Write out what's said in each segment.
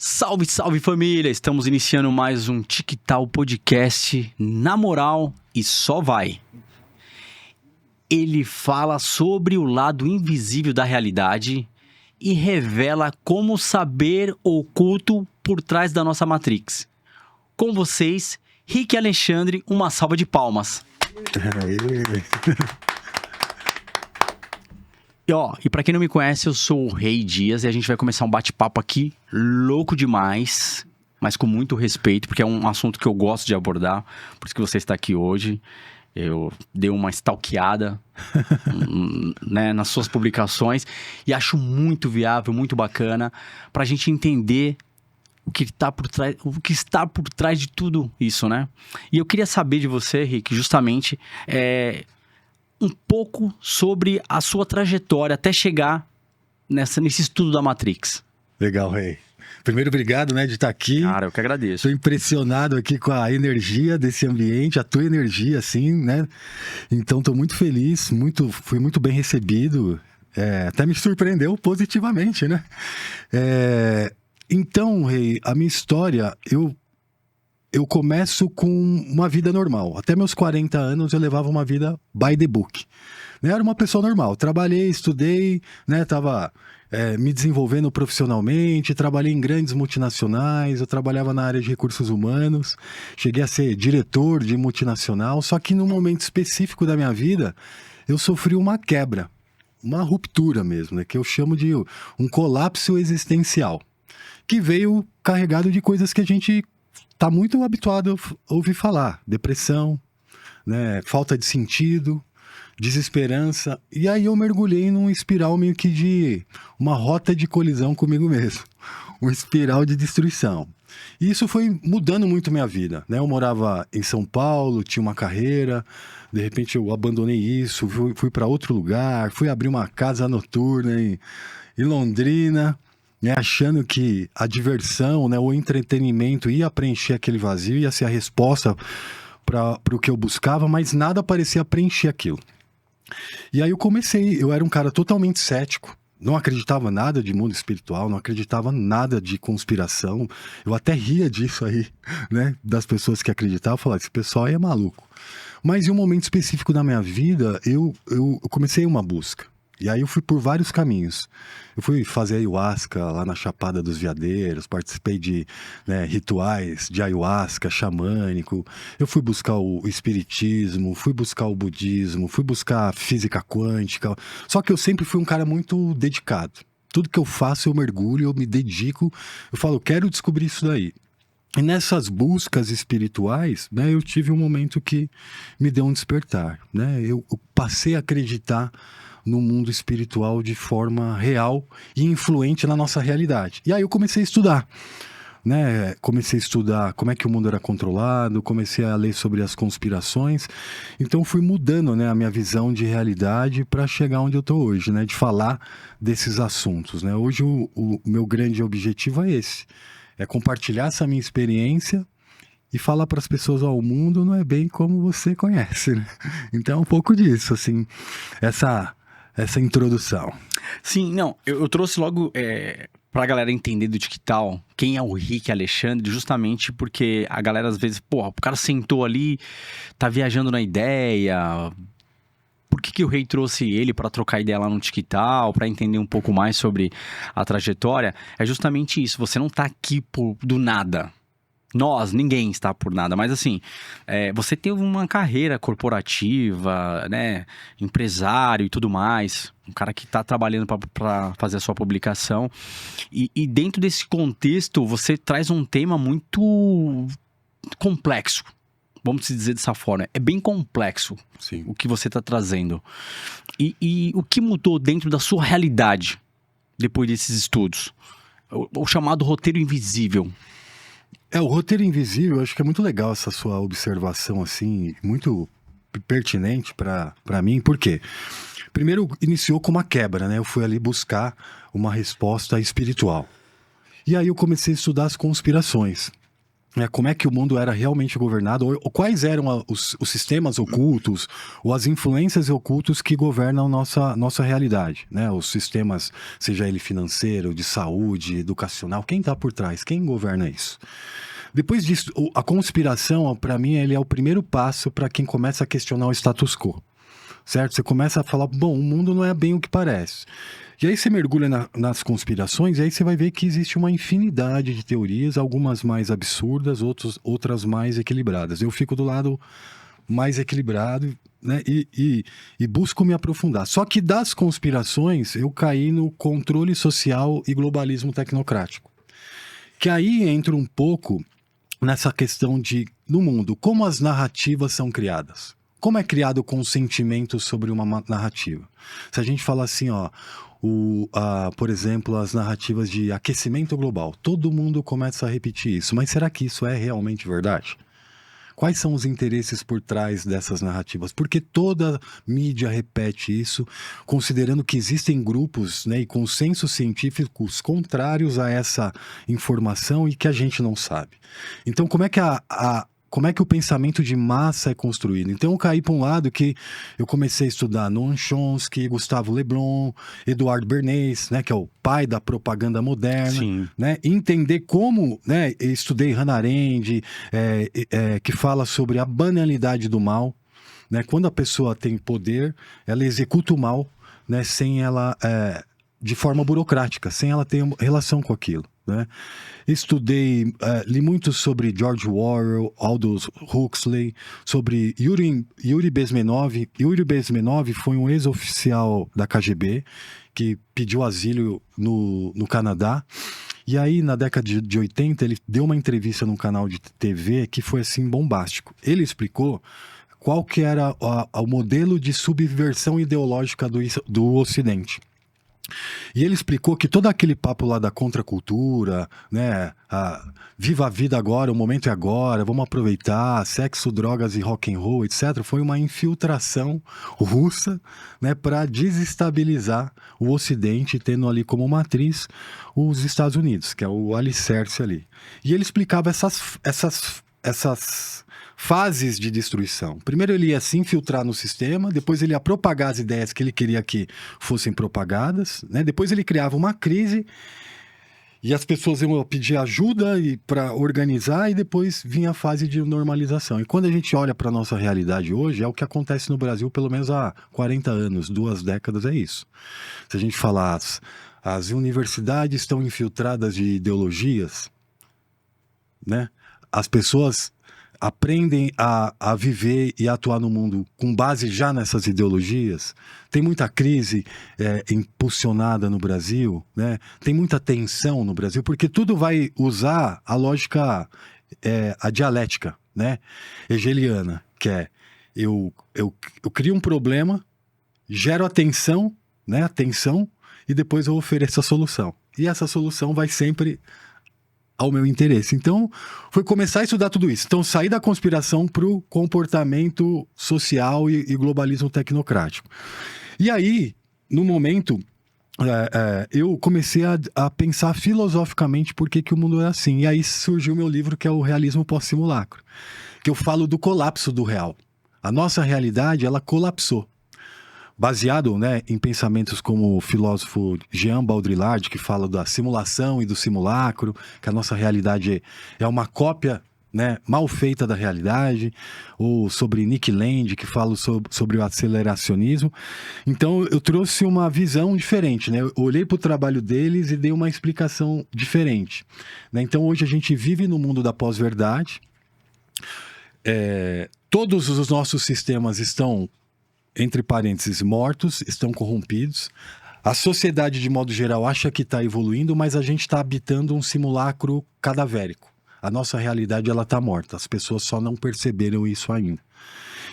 Salve, salve família! Estamos iniciando mais um TicTal Podcast na moral e só vai. Ele fala sobre o lado invisível da realidade e revela como saber oculto por trás da nossa Matrix. Com vocês, Rick Alexandre, uma salva de palmas. E pra quem não me conhece, eu sou o Rei Dias e a gente vai começar um bate-papo aqui louco demais, mas com muito respeito, porque é um assunto que eu gosto de abordar, por isso que você está aqui hoje. Eu dei uma stalkeada né, nas suas publicações e acho muito viável, muito bacana, pra gente entender o que está por trás de tudo isso, né? E eu queria saber de você, Rick, justamente... um pouco sobre a sua trajetória até chegar nesse estudo da Matrix. Legal, Rei. Primeiro, obrigado, de estar aqui. Cara, eu que agradeço. Estou impressionado aqui com a energia desse ambiente, a tua energia, assim, né? Então, estou muito feliz, fui muito bem recebido. Até me surpreendeu positivamente, né? Então, Rei, a minha história, eu começo com uma vida normal. Até meus 40 anos eu levava uma vida by the book. Era uma pessoa normal. Trabalhei, estudei, estava me desenvolvendo profissionalmente, trabalhei em grandes multinacionais, eu trabalhava na área de recursos humanos, cheguei a ser diretor de multinacional, só que num momento específico da minha vida, eu sofri uma quebra, uma ruptura mesmo, que eu chamo de um colapso existencial, que veio carregado de coisas que a gente está muito habituado a ouvir falar. Depressão, falta de sentido, desesperança. E aí eu mergulhei num espiral meio que de uma rota de colisão comigo mesmo. Um espiral de destruição. E isso foi mudando muito minha vida. Eu morava em São Paulo, tinha uma carreira. De repente eu abandonei isso, fui para outro lugar. Fui abrir uma casa noturna em Londrina. Achando que a diversão, o entretenimento ia preencher aquele vazio, ia ser a resposta para o que eu buscava, mas nada parecia preencher aquilo. E aí eu era um cara totalmente cético, não acreditava nada de mundo espiritual, não acreditava nada de conspiração, eu até ria disso aí, das pessoas que acreditavam, falava, esse pessoal aí é maluco. Mas em um momento específico da minha vida, eu comecei uma busca. E aí eu fui por vários caminhos. Eu fui fazer ayahuasca lá na Chapada dos Veadeiros, participei de rituais de ayahuasca xamânico. Eu fui buscar o espiritismo, fui buscar o budismo, fui buscar a física quântica. Só que eu sempre fui um cara muito dedicado. Tudo que eu faço eu mergulho, eu me dedico. Eu falo, quero descobrir isso daí. E nessas buscas espirituais, eu tive um momento que me deu um despertar. Eu passei a acreditar no mundo espiritual de forma real e influente na nossa realidade. E aí eu comecei a estudar, Comecei a estudar como é que o mundo era controlado, comecei a ler sobre as conspirações. Então fui mudando, a minha visão de realidade para chegar onde eu estou hoje, de falar desses assuntos, Hoje o meu grande objetivo é esse, é compartilhar essa minha experiência e falar para as pessoas, o mundo não é bem como você conhece, Então é um pouco disso, assim, essa introdução. Sim, não, eu trouxe logo pra galera entender do TicTal quem é o Rick Alexandre, justamente porque a galera às vezes, o cara sentou ali, tá viajando na ideia. Por que o Rei trouxe ele pra trocar ideia lá no TicTal, pra entender um pouco mais sobre a trajetória? É justamente isso, você não tá aqui do nada. Ninguém está por nada, mas assim, você teve uma carreira corporativa, empresário e tudo mais, um cara que está trabalhando para fazer a sua publicação, e dentro desse contexto você traz um tema muito complexo, vamos dizer dessa forma, é bem complexo. Sim. O que você está trazendo, e o que mudou dentro da sua realidade depois desses estudos, o chamado roteiro invisível. O roteiro invisível, eu acho que é muito legal essa sua observação, assim, muito pertinente para mim. Por quê? Primeiro, iniciou com uma quebra, Eu fui ali buscar uma resposta espiritual. E aí eu comecei a estudar as conspirações. Como é que o mundo era realmente governado, ou quais eram os sistemas ocultos, ou as influências ocultas que governam nossa realidade, né? Os sistemas, seja ele financeiro, de saúde, educacional, quem está por trás? Quem governa isso? Depois disso, a conspiração, para mim, ele é o primeiro passo para quem começa a questionar o status quo, certo? Você começa a falar, bom, o mundo não é bem o que parece. E aí você mergulha nas conspirações e aí você vai ver que existe uma infinidade de teorias, algumas mais absurdas, outras mais equilibradas. Eu fico do lado mais equilibrado, né? E busco me aprofundar. Só que das conspirações eu caí no controle social e globalismo tecnocrático. Que aí entra um pouco nessa questão de, no mundo, como as narrativas são criadas. Como é criado o consentimento sobre uma narrativa? Se a gente fala assim, ó, por exemplo, as narrativas de aquecimento global, todo mundo começa a repetir isso, mas será que isso é realmente verdade? Quais são os interesses por trás dessas narrativas? Porque toda mídia repete isso, considerando que existem grupos, né, e consensos científicos contrários a essa informação e que a gente não sabe. Então, como é que o pensamento de massa é construído? Então eu caí para um lado que eu comecei a estudar Noam Chomsky, Gustavo Le Bon, Eduardo Bernays, né, que é o pai da propaganda moderna. Sim. Né, entender como, né, eu estudei Hannah Arendt, que fala sobre a banalidade do mal, né, quando a pessoa tem poder, ela executa o mal, né, sem ela, de forma burocrática, sem ela ter relação com aquilo. Né? Estudei, li muito sobre George Orwell, Aldous Huxley, sobre Yuri Bezmenov. Yuri Bezmenov foi um ex-oficial da KGB que pediu asilo no Canadá. E aí, na década de 80, ele deu uma entrevista num canal de TV que foi assim bombástico. Ele explicou qual que era o modelo de subversão ideológica do Ocidente. E ele explicou que todo aquele papo lá da contracultura, né, viva a vida agora, o momento é agora, vamos aproveitar, sexo, drogas e rock and roll, etc., foi uma infiltração russa, né, para desestabilizar o Ocidente, tendo ali como matriz os Estados Unidos, que é o alicerce ali. E ele explicava essas fases de destruição. Primeiro ele ia se infiltrar no sistema, depois ele ia propagar as ideias que ele queria que fossem propagadas, né? Depois ele criava uma crise e as pessoas iam pedir ajuda para organizar, e depois vinha a fase de normalização. E quando a gente olha para a nossa realidade hoje, é o que acontece no Brasil pelo menos há 40 anos, 2 décadas, é isso. Se a gente falar, as universidades estão infiltradas de ideologias, né? As pessoas aprendem a viver e atuar no mundo com base já nessas ideologias. Tem muita crise impulsionada no Brasil, né? Tem muita tensão no Brasil, porque tudo vai usar a lógica, a dialética, né, hegeliana, que é eu crio um problema, gero a tensão, né, e depois eu ofereço a solução. E essa solução vai sempre ao meu interesse. Então, foi começar a estudar tudo isso. Então, sair da conspiração para o comportamento social e globalismo tecnocrático. E aí, no momento, eu comecei a pensar filosoficamente por que o mundo é assim. E aí surgiu o meu livro, que é o Realismo Pós-Simulacro, que eu falo do colapso do real. A nossa realidade, ela colapsou. Baseado, né, em pensamentos como o filósofo Jean Baudrillard, que fala da simulação e do simulacro, que a nossa realidade é uma cópia, né, mal feita da realidade, ou sobre Nick Land, que fala sobre o aceleracionismo. Então eu trouxe uma visão diferente, né? Eu olhei para o trabalho deles e dei uma explicação diferente, né? Então hoje a gente vive no mundo da pós-verdade. Todos os nossos sistemas estão, entre parênteses, mortos, estão corrompidos. A sociedade, de modo geral, acha que está evoluindo, mas a gente está habitando um simulacro cadavérico. A nossa realidade, ela está morta. As pessoas só não perceberam isso ainda.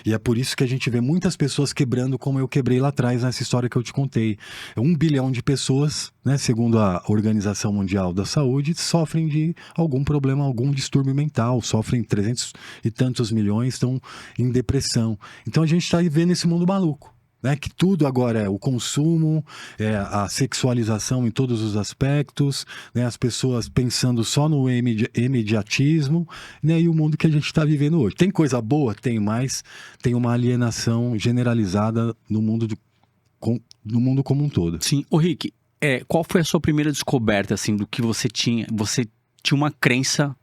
E é por isso que a gente vê muitas pessoas quebrando, como eu quebrei lá atrás nessa história que eu te contei. 1 bilhão de pessoas, né, segundo a Organização Mundial da Saúde, sofrem de algum problema, algum distúrbio mental, sofrem 300 e tantos milhões, estão em depressão. Então a gente está vivendo esse mundo maluco, né? Que tudo agora é o consumo, é a sexualização em todos os aspectos, né? As pessoas pensando só no imediatismo, né? E o mundo que a gente está vivendo hoje. Tem coisa boa? Tem, mas tem uma alienação generalizada no mundo, no mundo como um todo. Sim. Ô Rick, qual foi a sua primeira descoberta, assim, do que você tinha? Você tinha uma crença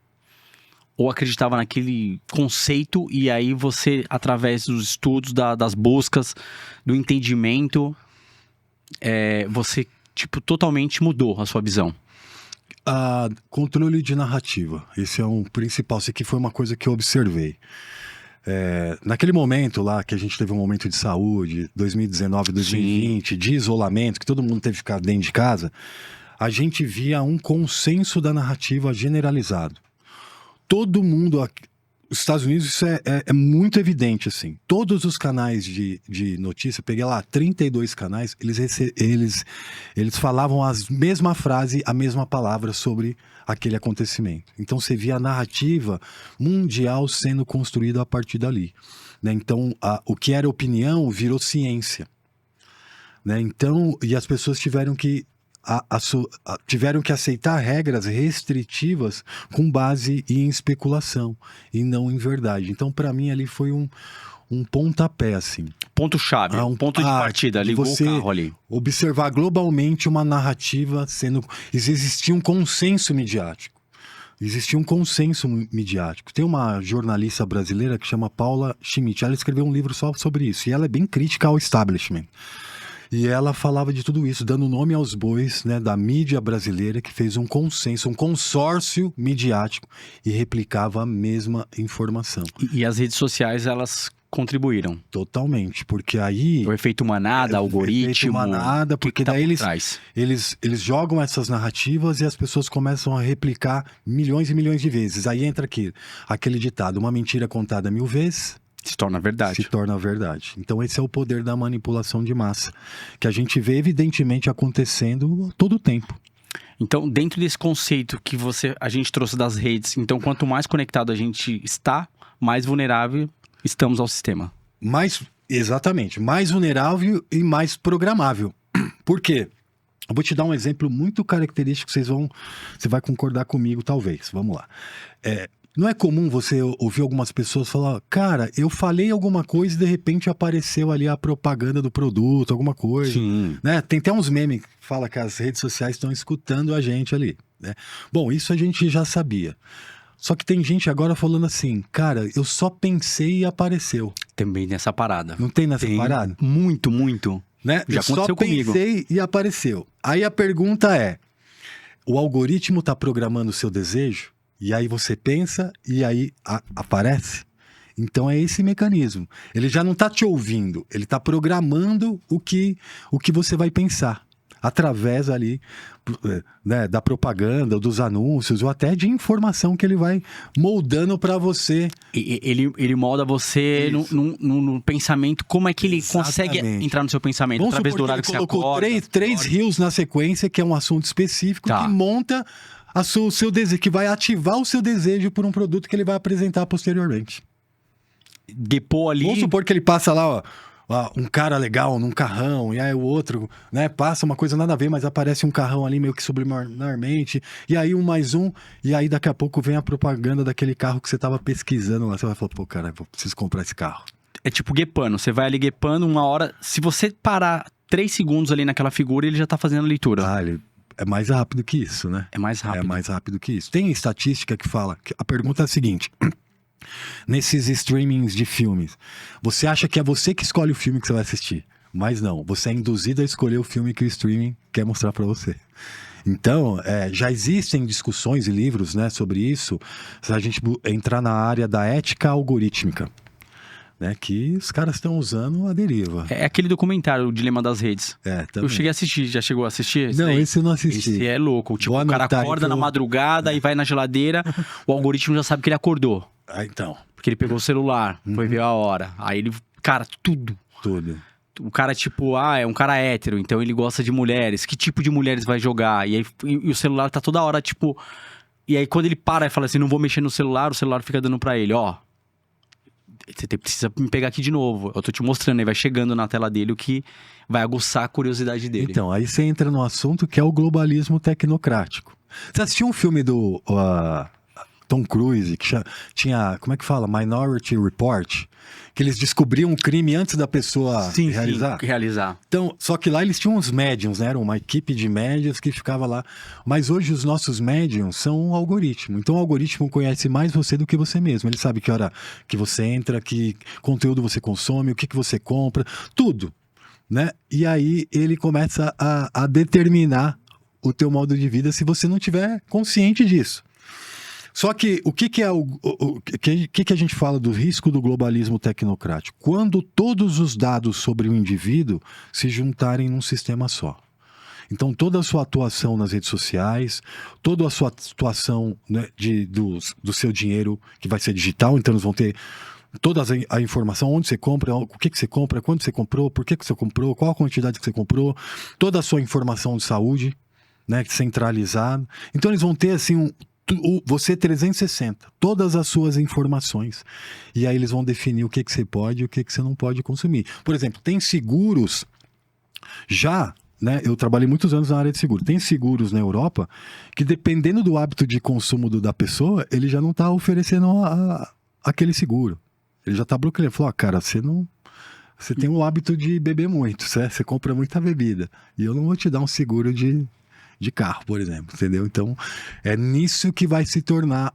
ou acreditava naquele conceito e aí você, através dos estudos, das buscas, do entendimento, você, tipo, totalmente mudou a sua visão? Controle de narrativa. Esse é um principal. Isso aqui foi uma coisa que eu observei. Naquele momento lá, que a gente teve um momento de saúde, 2019, 2020, Sim. de isolamento, que todo mundo teve que ficar dentro de casa, a gente via um consenso da narrativa generalizado. Todo mundo, os Estados Unidos, isso é muito evidente, assim. Todos os canais de notícia, eu peguei lá 32 canais, eles falavam a mesma frase, a mesma palavra sobre aquele acontecimento. Então você via a narrativa mundial sendo construída a partir dali, né? Então o que era opinião virou ciência, né? Então, e as pessoas tiveram que aceitar regras restritivas com base em especulação e não em verdade. Então, para mim, ali foi um pontapé, assim. Ponto-chave, um ponto de partida, ligou o carro ali. Observar globalmente uma narrativa sendo... Existia um consenso midiático. Tem uma jornalista brasileira que chama Paula Schmidt. Ela escreveu um livro só sobre isso. E ela é bem crítica ao establishment. E ela falava de tudo isso, dando nome aos bois, né, da mídia brasileira, que fez um consenso, um consórcio midiático e replicava a mesma informação. E as redes sociais, elas contribuíram? Totalmente, porque aí... O efeito manada, algoritmo... O efeito manada, porque daí eles jogam essas narrativas e as pessoas começam a replicar milhões e milhões de vezes. Aí entra aquele ditado, uma mentira contada 1000 vezes... Se torna verdade. Então esse é o poder da manipulação de massa, que a gente vê evidentemente acontecendo todo o tempo. Então, dentro desse conceito que a gente trouxe das redes, então quanto mais conectado a gente está, mais vulnerável estamos ao sistema. Exatamente, mais vulnerável e mais programável. Por quê? Eu vou te dar um exemplo muito característico, você vai concordar comigo talvez. Vamos lá. Não é comum você ouvir algumas pessoas falar, cara, eu falei alguma coisa e de repente apareceu ali a propaganda do produto, alguma coisa. Sim. Né? Tem até uns memes que falam que as redes sociais estão escutando a gente ali, né? Bom, isso a gente já sabia. Só que tem gente agora falando assim, cara, eu só pensei e apareceu. Também nessa parada. Não tem nessa parada? Muito, muito. Né? Já aconteceu comigo. Eu só pensei e apareceu. Aí a pergunta é, o algoritmo está programando o seu desejo? E aí você pensa e aí aparece? Então é esse mecanismo. Ele já não está te ouvindo, ele está programando o que você vai pensar. Através ali, né, da propaganda, dos anúncios, ou até de informação que ele vai moldando para você. Ele molda você no pensamento. Como é que ele consegue entrar no seu pensamento? Vamos através do horário que você acorda? Colocou três rios na sequência, que é um assunto específico, que monta o seu desejo, que vai ativar o seu desejo por um produto que ele vai apresentar posteriormente. Depô ali... Vamos supor que ele passa lá, um cara legal num carrão, e aí o outro, né, passa uma coisa nada a ver, mas aparece um carrão ali meio que subliminarmente, e aí mais um, e aí daqui a pouco vem a propaganda daquele carro que você tava pesquisando lá. Você vai falar, pô, cara, eu preciso comprar esse carro. É tipo guepando, você vai ali guepando uma hora, se você parar 3 segundos ali naquela figura, ele já tá fazendo a leitura. Ele é mais rápido que isso, né? É mais rápido. É mais rápido que isso. Tem estatística que fala, a pergunta é a seguinte... Nesses streamings de filmes, você acha que é você que escolhe o filme que você vai assistir? Mas não, você é induzido a escolher o filme que o streaming quer mostrar para você. Então, já existem discussões e livros, né, sobre isso, se a gente entrar na área da ética algorítmica, né, que os caras estão usando a deriva. É aquele documentário, O Dilema das Redes. Também. Eu cheguei a assistir, já chegou a assistir? Não, esse eu não assisti. Esse é louco, tipo, o cara acorda na madrugada e vai na geladeira, o algoritmo já sabe que ele acordou. Então. Porque ele pegou o celular, foi ver a hora. Aí ele, cara, tudo. O cara, tipo, é um cara hétero, então ele gosta de mulheres. Que tipo de mulheres vai jogar? E aí e o celular tá toda hora, tipo... E aí quando ele para e fala assim, não vou mexer no celular, o celular fica dando pra ele, precisa me pegar aqui de novo. Eu tô te mostrando, aí vai chegando na tela dele o que vai aguçar a curiosidade dele. Então, aí você entra no assunto que é o globalismo tecnocrático. Você assistiu um filme do Tom Cruise, que tinha, como é que fala? Minority Report, que eles descobriam um crime antes da pessoa realizar? Sim, realizar. Então, só que lá eles tinham uns médiums, né? Era uma equipe de médiums que ficava lá. Mas hoje os nossos médiums são um algoritmo. Então o algoritmo conhece mais você do que você mesmo. Ele sabe que hora que você entra, que conteúdo você consome, o que você compra, tudo, né? E aí ele começa a determinar o teu modo de vida se você não tiver consciente disso. Só que o que é o que a gente fala do risco do globalismo tecnocrático? Quando todos os dados sobre o indivíduo se juntarem num sistema só. Então, toda a sua atuação nas redes sociais, toda a sua atuação, né, do seu dinheiro, que vai ser digital, então eles vão ter toda a informação, onde você compra, o que você compra, quando você comprou, por que você comprou, qual a quantidade que você comprou, toda a sua informação de saúde, né, centralizada. Então, eles vão ter assim você 360, todas as suas informações. E aí eles vão definir o que você pode e o que você não pode consumir. Por exemplo, tem seguros já, né? Eu trabalhei muitos anos na área de seguro. Tem seguros na Europa que, dependendo do hábito de consumo da pessoa, ele já não está oferecendo aquele seguro. Ele já está bloqueando. Ele falou, cara, você tem o hábito de beber muito, você compra muita bebida. E eu não vou te dar um seguro de carro, por exemplo, entendeu? Então, é nisso que vai se tornar,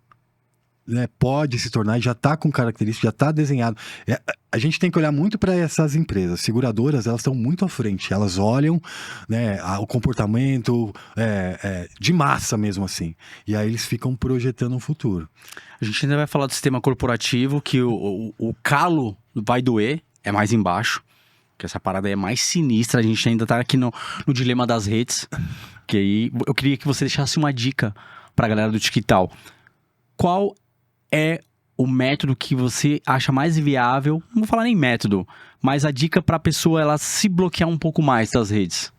né? Pode se tornar, e já está com características, já está desenhado. A gente tem que olhar muito para essas empresas. Seguradoras, elas estão muito à frente. Elas olham, né, o comportamento de massa mesmo assim. E aí eles ficam projetando um futuro. A gente ainda vai falar do sistema corporativo, que o calo vai doer, é mais embaixo. Que essa parada aí é mais sinistra. A gente ainda tá aqui no dilema das redes. Que aí eu queria que você deixasse uma dica pra galera do TikTok. Qual é o método que você acha mais viável? Não vou falar nem método, mas a dica pra pessoa ela se bloquear um pouco mais das redes.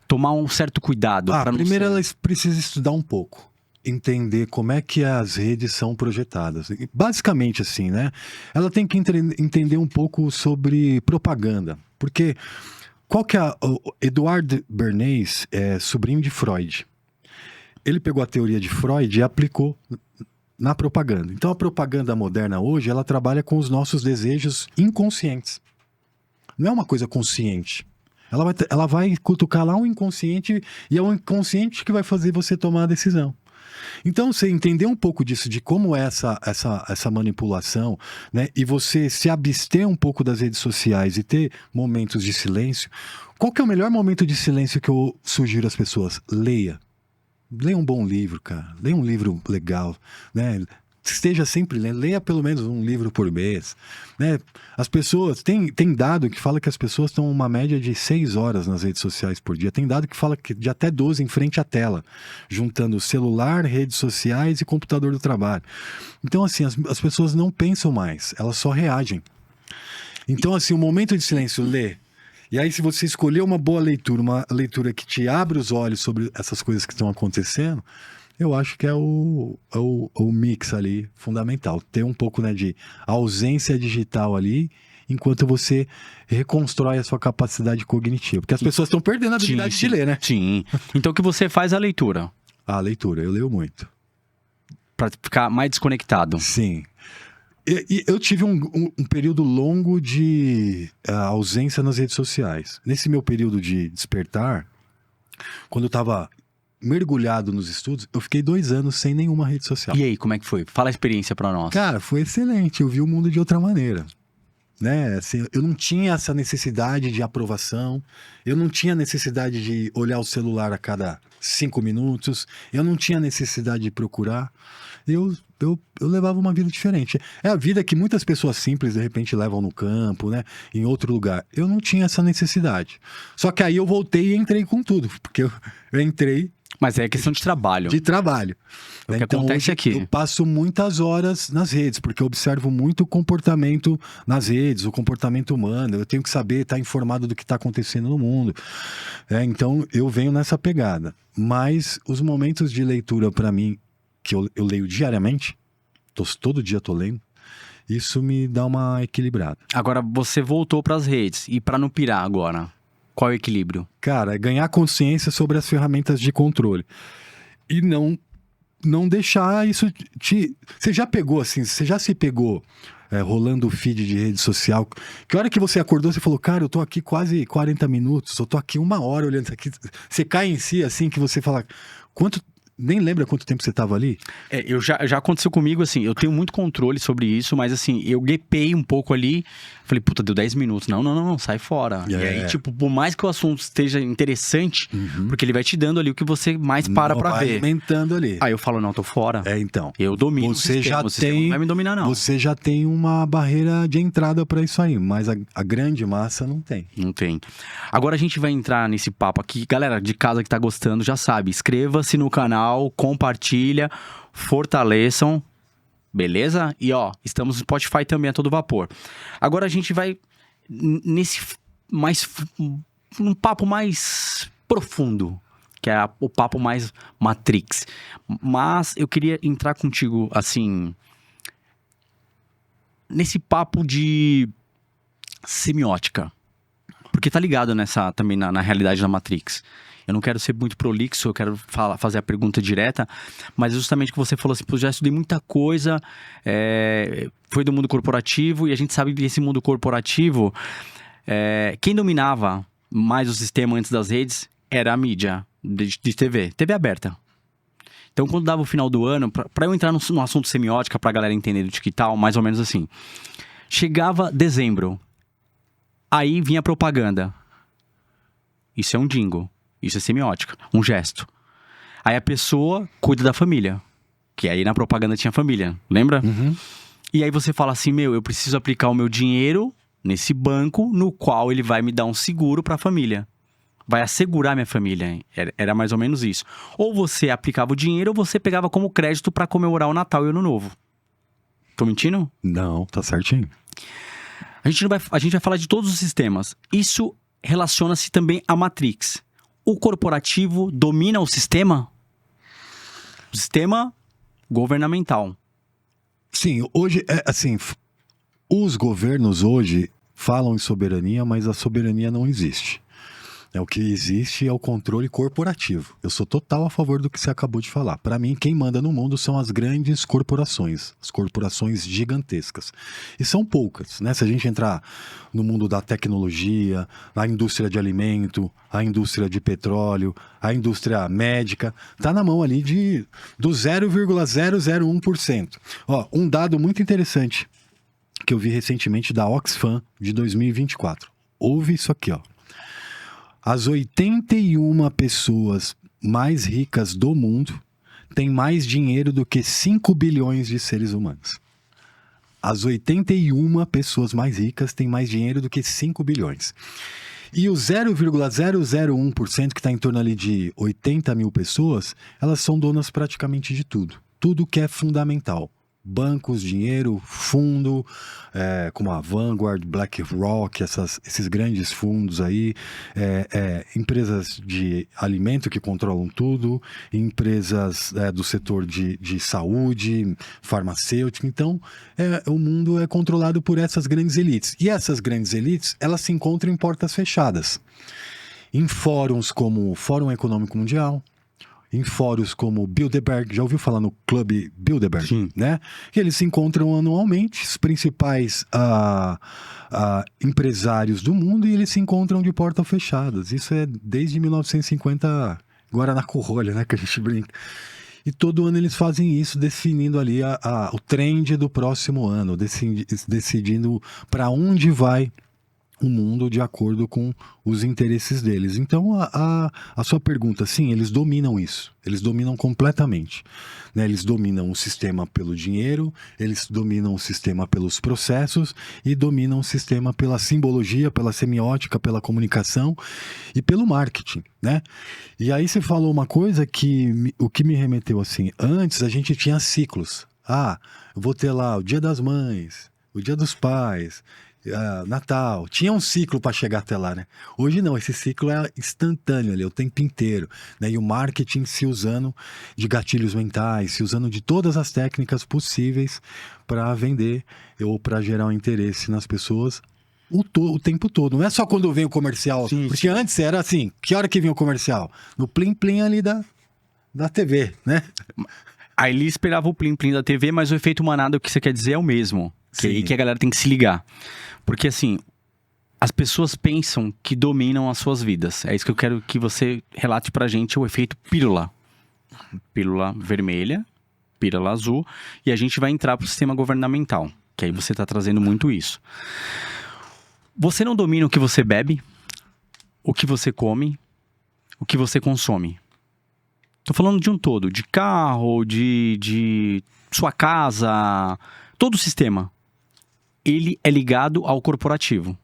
Tomar um certo cuidado. Primeiro ela precisa estudar um pouco. Entender como é que as redes são projetadas. Basicamente assim, né? Ela tem que entender um pouco sobre propaganda. Porque qual que é o Eduard Bernays é sobrinho de Freud. Ele pegou a teoria de Freud e aplicou na propaganda. Então a propaganda moderna hoje, ela trabalha com os nossos desejos inconscientes. Não é uma coisa consciente. Ela vai cutucar lá um inconsciente e é o inconsciente que vai fazer você tomar a decisão. Então, você entender um pouco disso, de como é essa manipulação, né? E você se abster um pouco das redes sociais e ter momentos de silêncio. Qual que é o melhor momento de silêncio que eu sugiro às pessoas? Leia. Leia um bom livro, cara. Leia um livro legal, né? Esteja sempre lendo, leia pelo menos um livro por mês, né? As pessoas, tem dado que fala que as pessoas estão uma média de 6 horas nas redes sociais por dia, tem dado que fala que de até 12 em frente à tela, juntando celular, redes sociais e computador do trabalho. Então assim, as pessoas não pensam mais, elas só reagem. Então assim, o momento de silêncio, lê. E aí se você escolher uma boa leitura, uma leitura que te abre os olhos sobre essas coisas que estão acontecendo, eu acho que é o mix ali fundamental. Ter um pouco, né, de ausência digital ali, enquanto você reconstrói a sua capacidade cognitiva. Porque as pessoas estão perdendo a habilidade de ler, né? Sim. Então o que você faz é a leitura. A leitura, eu leio muito. Pra ficar mais desconectado. Sim. E eu tive um período longo de ausência nas redes sociais. Nesse meu período de despertar, quando eu estava mergulhado nos estudos, eu fiquei 2 anos sem nenhuma rede social. E aí, como é que foi? Fala a experiência pra nós. Cara, foi excelente. Eu vi o mundo de outra maneira. Né? Assim, eu não tinha essa necessidade de aprovação. Eu não tinha necessidade de olhar o celular a cada 5 minutos. Eu não tinha necessidade de procurar. Eu levava uma vida diferente. É a vida que muitas pessoas simples, de repente, levam no campo, né? Em outro lugar. Eu não tinha essa necessidade. Só que aí eu voltei e entrei com tudo. Porque eu entrei... Mas é questão de trabalho. De trabalho. O que acontece aqui. Eu passo muitas horas nas redes, porque eu observo muito o comportamento nas redes, o comportamento humano. Eu tenho que saber, estar informado do que está acontecendo no mundo. Então, eu venho nessa pegada. Mas os momentos de leitura, para mim, que eu leio diariamente, todo dia estou lendo, Isso me dá uma equilibrada. Agora, você voltou pras redes. E pra não pirar agora, qual é o equilíbrio? Cara, é ganhar consciência sobre as ferramentas de controle. E não deixar isso te... Você já pegou assim, você já se pegou rolando o feed de rede social? Que hora que você acordou, você falou, cara, eu tô aqui quase 40 minutos, eu tô aqui 1 hora olhando isso aqui. Você cai em si assim que você fala, nem lembra quanto tempo você tava ali? Já aconteceu comigo, assim, eu tenho muito controle sobre isso, mas assim, eu guepei um pouco ali, falei, puta, deu 10 minutos. Não, sai fora. E aí, tipo, por mais que o assunto esteja interessante, porque ele vai te dando ali o que você mais para pra vai ver. alimentando ali. Aí eu falo, não, tô fora. Então. Eu domino Você o sistema, já o sistema tem, não vai me dominar, não. Você já tem uma barreira de entrada pra isso aí, mas a grande massa não tem. Não tem. Agora a gente vai entrar nesse papo aqui. Galera de casa que tá gostando já sabe, inscreva-se no canal, compartilha, fortaleçam, beleza? E ó, estamos no Spotify também a todo vapor. Agora a gente vai num papo mais profundo, que é o papo mais Matrix. Mas eu queria entrar contigo, assim, nesse papo de semiótica. Porque tá ligado nessa, também na realidade da Matrix. Eu não quero ser muito prolixo, eu quero fazer a pergunta direta, mas justamente que você falou assim, pô, já estudei muita coisa, foi do mundo corporativo, e a gente sabe que esse mundo corporativo, quem dominava mais o sistema antes das redes era a mídia de TV aberta. Então, quando dava o final do ano, pra eu entrar no assunto semiótica, pra galera entender do digital, mais ou menos assim, chegava dezembro, aí vinha propaganda. Isso é um jingle. Isso é semiótica. Um gesto. Aí a pessoa cuida da família. Que aí na propaganda tinha família. Lembra? Uhum. E aí você fala assim, eu preciso aplicar o meu dinheiro nesse banco no qual ele vai me dar um seguro pra família. Vai assegurar minha família. Era mais ou menos isso. Ou você aplicava o dinheiro ou você pegava como crédito pra comemorar o Natal e o Ano Novo. Tô mentindo? Não, tá certinho. A gente vai falar de todos os sistemas. Isso relaciona-se também à Matrix. O corporativo domina o sistema? O sistema governamental. Sim, hoje, os governos hoje falam em soberania, mas a soberania não existe. O que existe é o controle corporativo. Eu sou total a favor do que você acabou de falar. Para mim, quem manda no mundo são as grandes corporações, as corporações gigantescas. E são poucas, né? Se a gente entrar no mundo da tecnologia, a indústria de alimento, a indústria de petróleo, a indústria médica, tá na mão ali do 0,001%. Ó, um dado muito interessante que eu vi recentemente da Oxfam de 2024. Ouve isso aqui, ó. As 81 pessoas mais ricas do mundo têm mais dinheiro do que 5 bilhões de seres humanos. As 81 pessoas mais ricas têm mais dinheiro do que 5 bilhões. E o 0,001%, que está em torno ali de 80 mil pessoas, elas são donas praticamente de tudo. Tudo que é fundamental. Bancos, dinheiro, fundo, como a Vanguard, BlackRock, esses grandes fundos aí, empresas de alimento que controlam tudo, empresas do setor de saúde, farmacêutica. Então, o mundo é controlado por essas grandes elites. E essas grandes elites, elas se encontram em portas fechadas. Em fóruns como o Fórum Econômico Mundial, em fóruns como Bilderberg, já ouviu falar no Clube Bilderberg? Sim. Né? Que eles se encontram anualmente, os principais empresários do mundo, e eles se encontram de portas fechadas. Isso é desde 1950, agora na corrolha, né, que a gente brinca. E todo ano eles fazem isso, definindo ali o trend do próximo ano, decidindo para onde vai o mundo de acordo com os interesses deles. Então, a sua pergunta, sim, eles dominam isso. Eles dominam completamente. Né? Eles dominam o sistema pelo dinheiro, eles dominam o sistema pelos processos e dominam o sistema pela simbologia, pela semiótica, pela comunicação e pelo marketing. Né? E aí você falou uma coisa o que me remeteu assim. Antes a gente tinha ciclos. Eu vou ter lá o Dia das Mães, o Dia dos Pais, Natal. Tinha um ciclo para chegar até lá, né? Hoje não, esse ciclo é instantâneo ali, o tempo inteiro, né? E o marketing se usando de gatilhos mentais, se usando de todas as técnicas possíveis para vender ou para gerar um interesse nas pessoas o tempo todo. Não é só quando vem o comercial, Sim, porque antes era assim, que hora que vinha o comercial? No plim-plim ali da TV, né? Aí ele esperava o plim-plim da TV, mas o efeito manada, o que você quer dizer é o mesmo. Que é aí Sim. que a galera tem que se ligar. Porque assim, as pessoas pensam que dominam as suas vidas. É isso que eu quero que você relate pra gente, o efeito pílula. Pílula vermelha, pílula azul. E a gente vai entrar pro sistema governamental. Que aí você tá trazendo muito isso. Você não domina o que você bebe, o que você come, o que você consome. Tô falando de um todo, de carro, de sua casa, todo o sistema. Ele é ligado ao corporativo.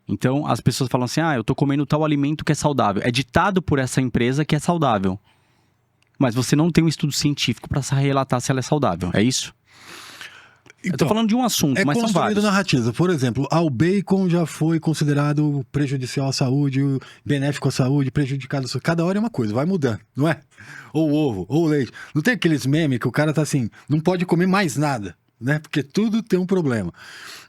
Então, as pessoas falam assim, eu tô comendo tal alimento que é saudável. É ditado por essa empresa que é saudável. Mas você não tem um estudo científico para relatar se ela é saudável, é isso? Eu tô falando de um assunto, mas são vários. Narrativa. Por exemplo, o bacon já foi considerado prejudicial à saúde, benéfico à saúde, prejudicado à saúde. Cada hora é uma coisa, vai mudando, não é? Ou o ovo, ou o leite. Não tem aqueles memes que o cara tá assim, não pode comer mais nada, né? Porque tudo tem um problema.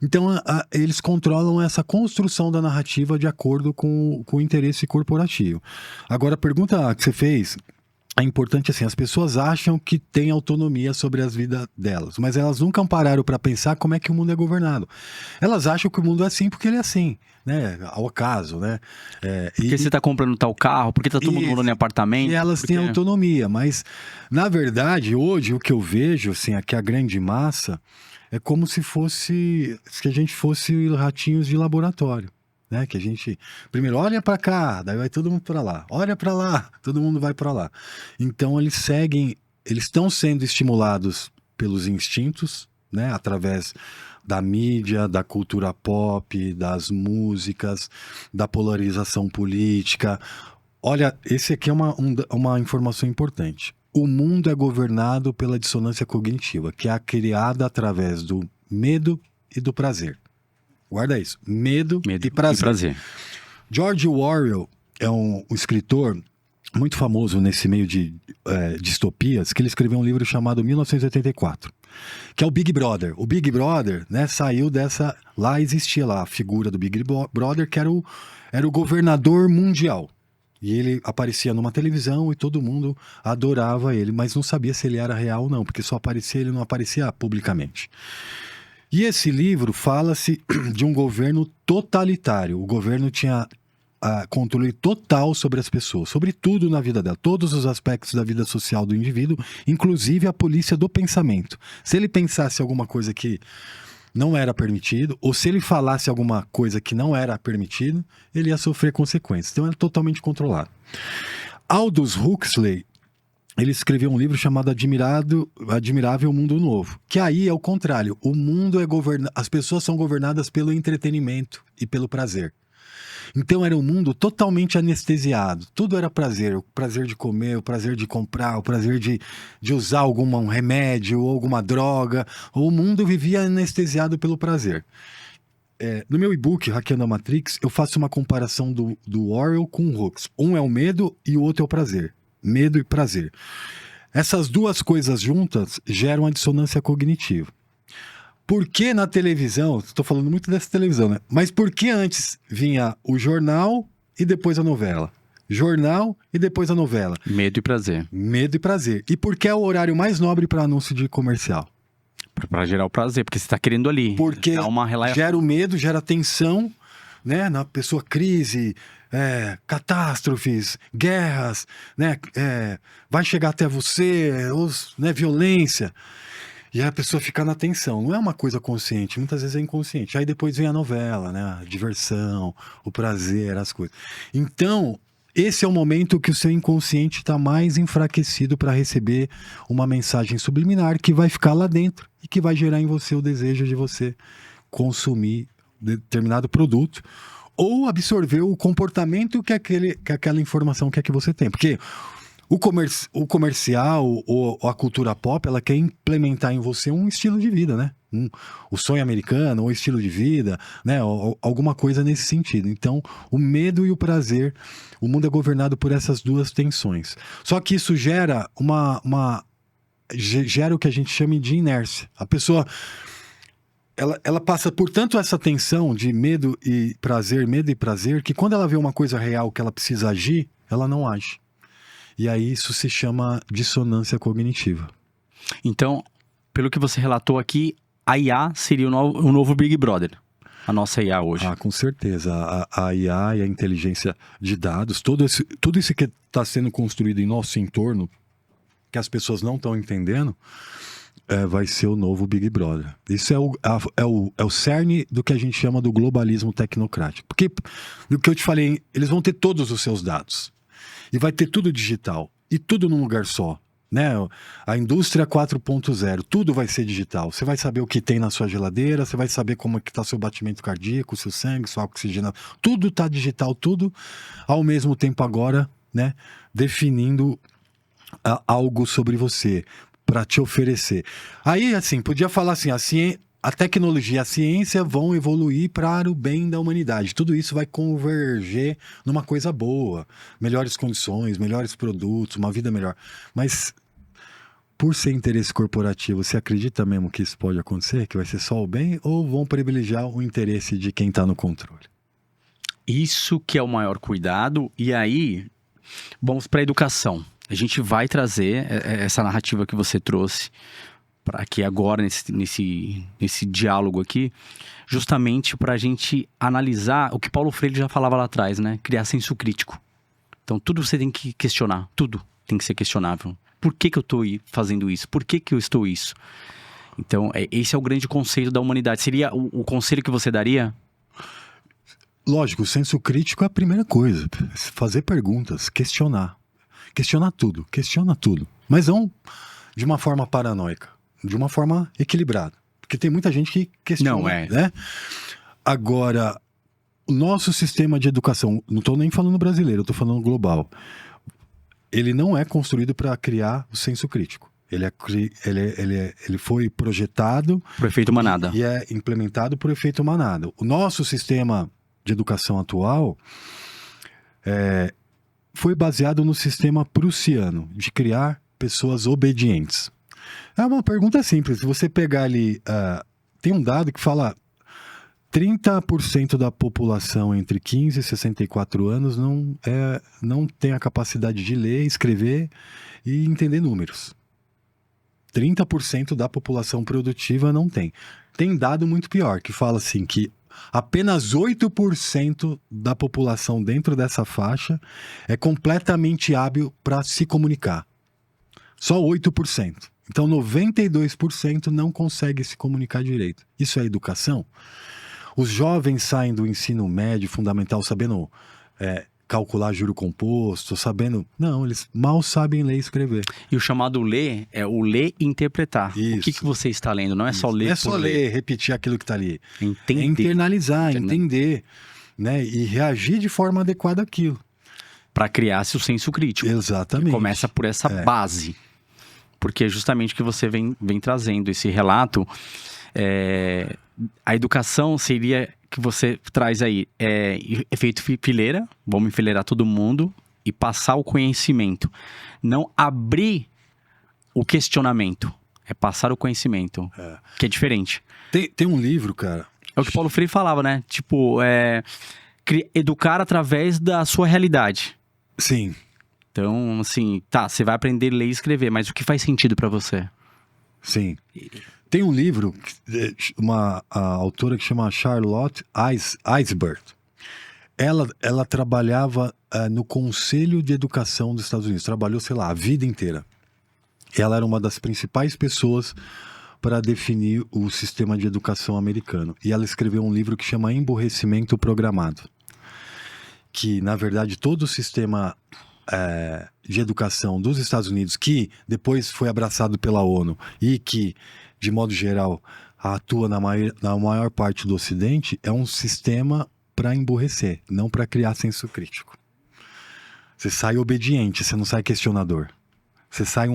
Então, eles controlam essa construção da narrativa de acordo com o interesse corporativo. Agora, a pergunta que você fez... É importante assim, as pessoas acham que têm autonomia sobre as vidas delas, mas elas nunca pararam para pensar como é que o mundo é governado. Elas acham que o mundo é assim porque ele é assim, né? Ao acaso, né? Porque você tá comprando tal carro, porque tá todo mundo morando em apartamento. E elas têm autonomia, mas na verdade, hoje o que eu vejo, assim, aqui a grande massa, é como se a gente fosse ratinhos de laboratório. Né? Que a gente primeiro olha para cá, daí vai todo mundo para lá, olha para lá, todo mundo vai para lá. Então eles estão sendo estimulados pelos instintos, né? Através da mídia, da cultura pop, das músicas, da polarização política. Olha, esse aqui é uma informação importante. O mundo é governado pela dissonância cognitiva, que é criada através do medo e do prazer. Guarda isso. Medo e prazer. George Orwell é um escritor muito famoso nesse meio de distopias, que ele escreveu um livro chamado 1984, que é o Big Brother. O Big Brother, né, saiu dessa... Lá existia a figura do Big Brother, que era o governador mundial. E ele aparecia numa televisão e todo mundo adorava ele, mas não sabia se ele era real ou não, porque só aparecia, ele não aparecia publicamente. E esse livro fala-se de um governo totalitário. O governo tinha controle total sobre as pessoas, sobre tudo na vida dela, todos os aspectos da vida social do indivíduo, inclusive a polícia do pensamento. Se ele pensasse alguma coisa que não era permitido, ou se ele falasse alguma coisa que não era permitido, ele ia sofrer consequências. Então era totalmente controlado. Aldous Huxley, ele escreveu um livro chamado Admirável Mundo Novo, que aí é o contrário. O mundo as pessoas são governadas pelo entretenimento e pelo prazer. Então era um mundo totalmente anestesiado. Tudo era prazer. O prazer de comer, o prazer de comprar, o prazer de usar algum remédio ou alguma droga. O mundo vivia anestesiado pelo prazer. No meu e-book, Hackeando a Matrix, eu faço uma comparação do Orwell com o Huxley. Um é o medo e o outro é o prazer. Medo e prazer. Essas duas coisas juntas geram a dissonância cognitiva. Por que na televisão, estou falando muito dessa televisão, né? Mas por que antes vinha o jornal e depois a novela? Jornal e depois a novela. Medo e prazer. Medo e prazer. E por que é o horário mais nobre para anúncio de comercial? Para gerar o prazer, porque você está querendo ali. Porque gera o medo, gera tensão, né? Na pessoa, crise, catástrofes, guerras, né? Vai chegar até você, né? Violência. E a pessoa fica na tensão. Não é uma coisa consciente, muitas vezes é inconsciente. Aí depois vem a novela, né? A diversão, o prazer, as coisas. Então, esse é o momento que o seu inconsciente está mais enfraquecido para receber uma mensagem subliminar que vai ficar lá dentro e que vai gerar em você o desejo de você consumir determinado produto ou absorver o comportamento que aquela informação quer que você tenha. Porque O comercial ou a cultura pop, ela quer implementar em você um estilo de vida, né? O sonho americano, ou estilo de vida, né? Ou alguma coisa nesse sentido. Então, o medo e o prazer, o mundo é governado por essas duas tensões. Só que isso gera gera o que a gente chama de inércia. A pessoa, ela passa por tanto essa tensão de medo e prazer, que quando ela vê uma coisa real que ela precisa agir, ela não age. E aí isso se chama dissonância cognitiva. Então, pelo que você relatou aqui, a IA seria o novo Big Brother. A nossa IA hoje. Com certeza. A IA e a inteligência de dados, tudo isso que está sendo construído em nosso entorno, que as pessoas não estão entendendo, vai ser o novo Big Brother. Isso é o cerne do que a gente chama do globalismo tecnocrático. Porque, do que eu te falei, eles vão ter todos os seus dados. E vai ter tudo digital. E tudo num lugar só. Né? A indústria 4.0, tudo vai ser digital. Você vai saber o que tem na sua geladeira, você vai saber como é que está seu batimento cardíaco, seu sangue, sua oxigenação. Tudo está digital, tudo ao mesmo tempo agora, né? Definindo algo sobre você, para te oferecer. Aí, assim, podia falar assim, a tecnologia e a ciência vão evoluir para o bem da humanidade. Tudo isso vai converger numa coisa boa. Melhores condições, melhores produtos, uma vida melhor. Mas, por ser interesse corporativo, você acredita mesmo que isso pode acontecer? Que vai ser só o bem? Ou vão privilegiar o interesse de quem está no controle? Isso que é o maior cuidado. E aí, vamos para a educação. A gente vai trazer essa narrativa que você trouxe para aqui agora, nesse diálogo aqui, justamente para a gente analisar o que Paulo Freire já falava lá atrás, né? Criar senso crítico. Então, tudo você tem que questionar. Tudo tem que ser questionável. Por que eu estou fazendo isso? Por que eu estou isso? Então, esse é o grande conceito da humanidade. Seria o conselho que você daria? Lógico, o senso crítico é a primeira coisa. Fazer perguntas, questionar. Questiona tudo. Mas não de uma forma paranoica. De uma forma equilibrada. Porque tem muita gente que questiona. Não é. Né? Agora, o nosso sistema de educação, não estou nem falando brasileiro, eu estou falando global. Ele não é construído para criar o senso crítico. Ele foi projetado... Por efeito manada. E é implementado por efeito manada. O nosso sistema de educação atual foi baseado no sistema prussiano, de criar pessoas obedientes. É uma pergunta simples. Se você pegar ali... tem um dado que fala 30% da população entre 15 e 64 anos não tem a capacidade de ler, escrever e entender números. 30% da população produtiva não tem. Tem dado muito pior, que fala assim que apenas 8% da população dentro dessa faixa é completamente hábil para se comunicar. Só 8%. Então, 92% não consegue se comunicar direito. Isso é educação? Os jovens saem do ensino médio fundamental sabendo calcular juro composto, sabendo... Não, eles mal sabem ler e escrever. E o chamado ler é o ler e interpretar. Isso. O que você está lendo? Não é só ler Não é só ler, repetir aquilo que está ali. Entender. É internalizar, entender, né? E reagir de forma adequada àquilo. Para criar-se o senso crítico. Exatamente. Começa por essa base. Porque é justamente o que você vem trazendo, esse relato. A educação seria que você traz aí, efeito fileira, vamos enfileirar todo mundo e passar o conhecimento. Não abrir o questionamento, é passar o conhecimento, que é diferente. Tem um livro, cara... É o que Paulo Freire falava, né? Tipo, educar através da sua realidade. Sim. Então, assim, você vai aprender a ler e escrever, mas o que faz sentido pra você? Sim. Tem um livro, a autora que chama Charlotte Iceberg. Ela trabalhava no Conselho de Educação dos Estados Unidos. Trabalhou, sei lá, a vida inteira. Ela era uma das principais pessoas para definir o sistema de educação americano. E ela escreveu um livro que chama Emburrecimento Programado. Que, na verdade, todo o sistema... de educação dos Estados Unidos, que depois foi abraçado pela ONU e que, de modo geral, atua na maior parte do Ocidente, é um sistema para emburrecer, não para criar senso crítico. Você sai obediente, você não sai questionador. Você sai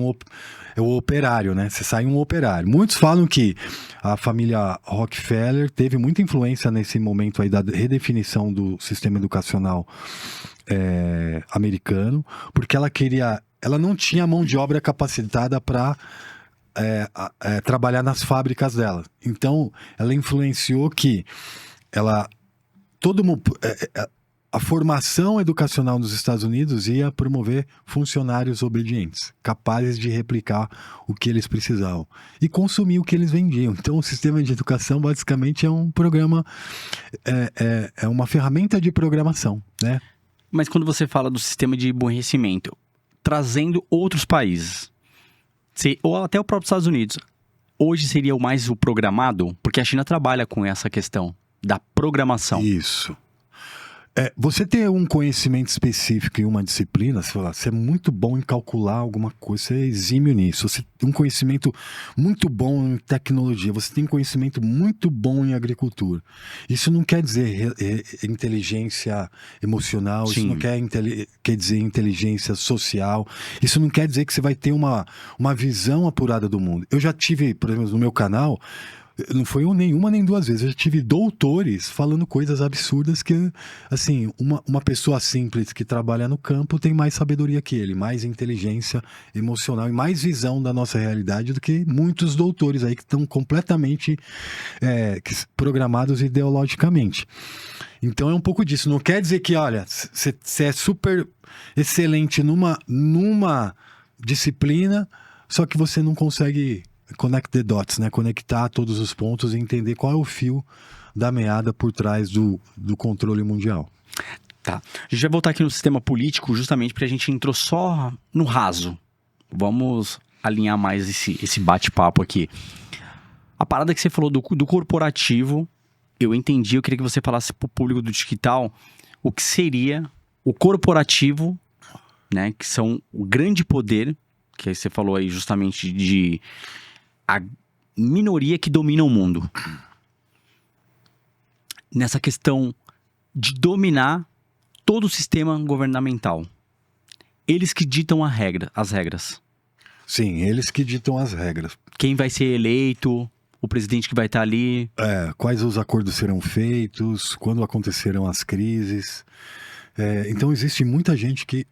é o operário, né? Você sai um operário. Muitos falam que a família Rockefeller teve muita influência nesse momento aí da redefinição do sistema educacional americano, porque ela não tinha mão de obra capacitada para trabalhar nas fábricas dela. Então, ela influenciou que a formação educacional nos Estados Unidos ia promover funcionários obedientes, capazes de replicar o que eles precisavam e consumir o que eles vendiam. Então, o sistema de educação basicamente é um programa, é uma ferramenta de programação, né? Mas quando você fala do sistema de emburrecimento, trazendo outros países, ou até o próprio Estados Unidos, hoje seria mais o programado? Porque a China trabalha com essa questão da programação. Isso. Você ter um conhecimento específico em uma disciplina, você é muito bom em calcular alguma coisa, você é exímio nisso. Você tem um conhecimento muito bom em tecnologia, você tem um conhecimento muito bom em agricultura. Isso não quer dizer inteligência emocional, Sim. Isso não quer dizer inteligência social, isso não quer dizer que você vai ter uma visão apurada do mundo. Eu já tive, por exemplo, no meu canal, não foi nenhuma nem duas vezes. Eu já tive doutores falando coisas absurdas que, assim, uma pessoa simples que trabalha no campo tem mais sabedoria que ele, mais inteligência emocional e mais visão da nossa realidade do que muitos doutores aí que estão completamente programados ideologicamente. Então é um pouco disso. Não quer dizer que, olha, você é super excelente numa disciplina, só que você não consegue connect the dots, né? Conectar todos os pontos e entender qual é o fio da meada por trás do controle mundial. Tá. A gente vai voltar aqui no sistema político justamente porque a gente entrou só no raso. Vamos alinhar mais esse bate-papo aqui. A parada que você falou do corporativo, eu entendi, eu queria que você falasse pro público do digital o que seria o corporativo, né? Que são o grande poder, que aí você falou aí justamente de a minoria que domina o mundo. Nessa questão de dominar todo o sistema governamental. Eles que ditam as regras. Sim, eles que ditam as regras. Quem vai ser eleito, o presidente que vai estar ali. Quais os acordos serão feitos, quando acontecerão as crises. Então existe muita gente que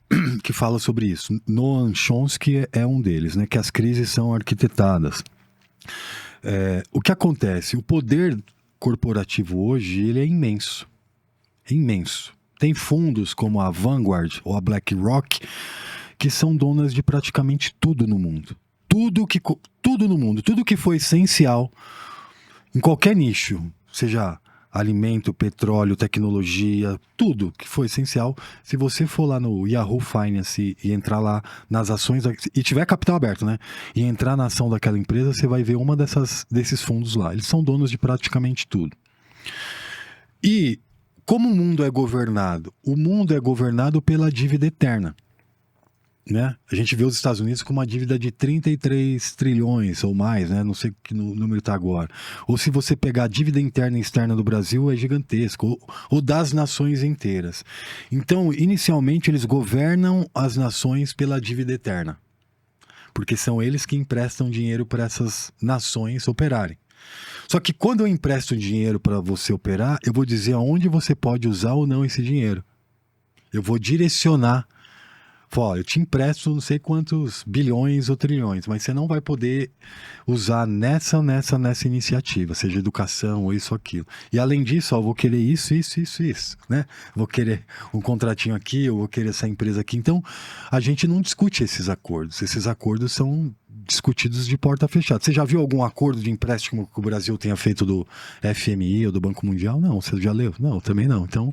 fala sobre isso. Noam Chomsky é um deles, né? Que as crises são arquitetadas. O que acontece? O poder corporativo hoje ele é imenso. É imenso. Tem fundos como a Vanguard ou a BlackRock que são donas de praticamente tudo no mundo. Tudo no mundo. Tudo que foi essencial em qualquer nicho, seja alimento, petróleo, tecnologia, tudo que foi essencial. Se você for lá no Yahoo Finance e entrar lá nas ações, e tiver capital aberto, né? E entrar na ação daquela empresa, você vai ver uma desses fundos lá. Eles são donos de praticamente tudo. E como o mundo é governado? O mundo é governado pela dívida eterna. Né? A gente vê os Estados Unidos com uma dívida de 33 trilhões ou mais, né? Não sei que número está agora. Ou se você pegar a dívida interna e externa do Brasil, é gigantesco. Ou das nações inteiras. Então, inicialmente, eles governam as nações pela dívida eterna. Porque são eles que emprestam dinheiro para essas nações operarem. Só que quando eu empresto dinheiro para você operar, eu vou dizer aonde você pode usar ou não esse dinheiro. Eu vou direcionar. Eu te empresto não sei quantos bilhões ou trilhões, mas você não vai poder usar nessa iniciativa, seja educação ou isso ou aquilo. E além disso, eu vou querer isso, né? Vou querer um contratinho aqui, eu vou querer essa empresa aqui. Então, a gente não discute esses acordos. Esses acordos são discutidos de porta fechada. Você já viu algum acordo de empréstimo que o Brasil tenha feito do FMI ou do Banco Mundial? Não. Você já leu? Não, também não. Então,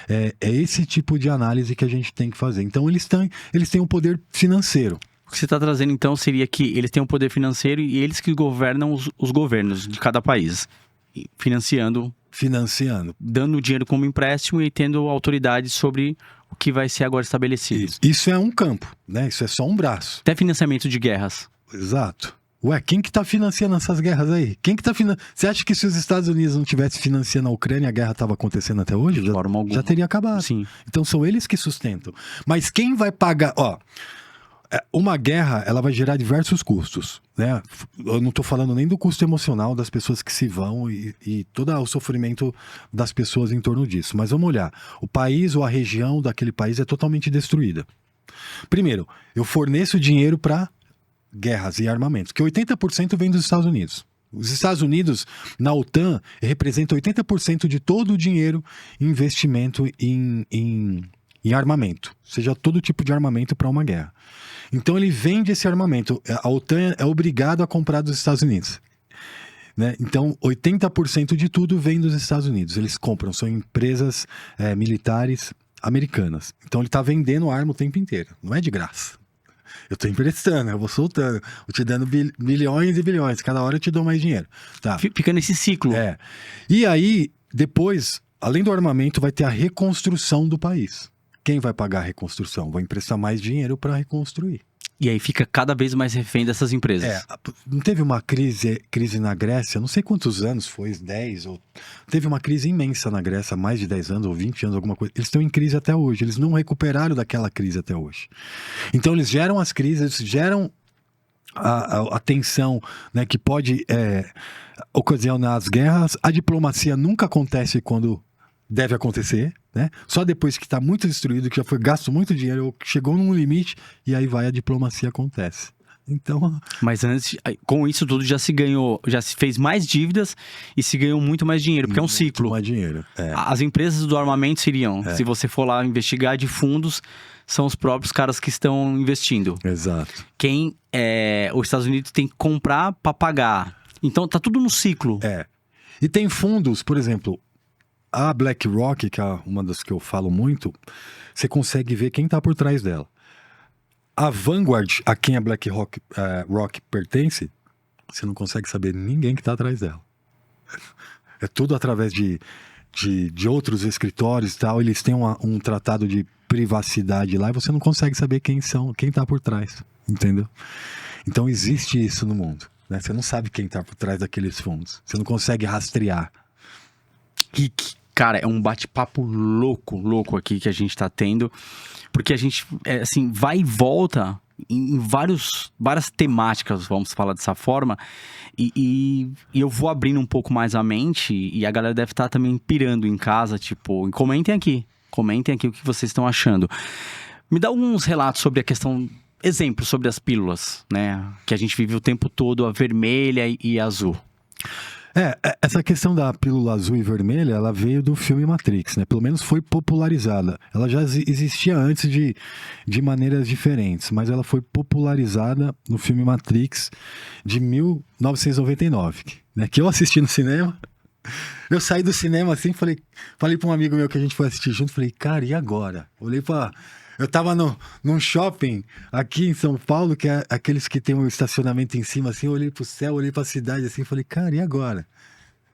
é esse tipo de análise que a gente tem que fazer. Então, eles têm um poder financeiro. O que você está trazendo, então, seria que eles têm um poder financeiro e eles que governam os governos de cada país. Financiando. Dando dinheiro como empréstimo e tendo autoridade sobre o que vai ser agora estabelecido. Isso é um campo, né? Isso é só um braço. Até financiamento de guerras. Exato. Ué, quem que tá financiando essas guerras aí? Quem que tá Você acha que se os Estados Unidos não tivessem financiando a Ucrânia, a guerra tava acontecendo até hoje? De forma alguma. Já teria acabado. Sim. Então são eles que sustentam. Mas quem vai pagar... Ó, uma guerra, ela vai gerar diversos custos, né? Eu não tô falando nem do custo emocional das pessoas que se vão e todo o sofrimento das pessoas em torno disso. Mas vamos olhar. O país ou a região daquele país é totalmente destruída. Primeiro, eu forneço dinheiro para guerras e armamentos, que 80% vem dos Estados Unidos. Os Estados Unidos, na OTAN, representam 80% de todo o dinheiro em investimento em armamento, seja todo tipo de armamento para uma guerra. Então ele vende esse armamento. A OTAN é obrigada a comprar dos Estados Unidos. Né? Então 80% de tudo vem dos Estados Unidos. Eles compram, são empresas militares americanas. Então ele está vendendo arma o tempo inteiro, não é de graça. Eu tô emprestando, eu vou soltando, vou te dando bilhões e bilhões, cada hora eu te dou mais dinheiro. Tá. Fica nesse ciclo. E aí, depois, além do armamento, vai ter a reconstrução do país. Quem vai pagar a reconstrução? Vou emprestar mais dinheiro para reconstruir. E aí fica cada vez mais refém dessas empresas. Não teve uma crise na Grécia, não sei quantos anos foi, 10 ou... Teve uma crise imensa na Grécia, mais de 10 anos ou 20 anos, alguma coisa. Eles estão em crise até hoje, eles não recuperaram daquela crise até hoje. Então eles geram as crises, geram a tensão, né, que pode ocasionar as guerras. A diplomacia nunca acontece quando deve acontecer, né? Só depois que está muito destruído, que já foi gasto muito dinheiro, chegou num limite, e aí vai a diplomacia acontece. Então... Mas antes, com isso tudo já se ganhou, já se fez mais dívidas e se ganhou muito mais dinheiro, porque é um ciclo. Muito mais dinheiro. As empresas do armamento seriam, se você for lá investigar de fundos, são os próprios caras que estão investindo. Exato. Os Estados Unidos tem que comprar para pagar. Então tá tudo no ciclo. E tem fundos, por exemplo... A BlackRock, que é uma das que eu falo muito, você consegue ver quem está por trás dela. A Vanguard, a quem a BlackRock pertence, você não consegue saber ninguém que está atrás dela. É tudo através de outros escritórios e tal. Eles têm um tratado de privacidade lá e você não consegue saber quem está por trás. Entendeu? Então existe isso no mundo. Né? Você não sabe quem está por trás daqueles fundos. Você não consegue rastrear. Cara, é um bate-papo louco aqui que a gente tá tendo. Porque a gente, assim, vai e volta em várias temáticas, vamos falar dessa forma. E eu vou abrindo um pouco mais a mente e a galera deve estar também pirando em casa, tipo... Comentem aqui o que vocês estão achando. Me dá alguns relatos sobre a questão... Exemplos sobre as pílulas, né? Que a gente vive o tempo todo, a vermelha e a azul. Essa questão da pílula azul e vermelha, ela veio do filme Matrix, né? Pelo menos foi popularizada. Ela já existia antes de maneiras diferentes, mas ela foi popularizada no filme Matrix de 1999, né? Que eu assisti no cinema. Eu saí do cinema assim, falei para um amigo meu que a gente foi assistir junto, falei, cara, e agora? Eu tava num shopping aqui em São Paulo, que é aqueles que tem um estacionamento em cima, assim, eu olhei pro céu, olhei pra cidade, assim, falei, cara, e agora?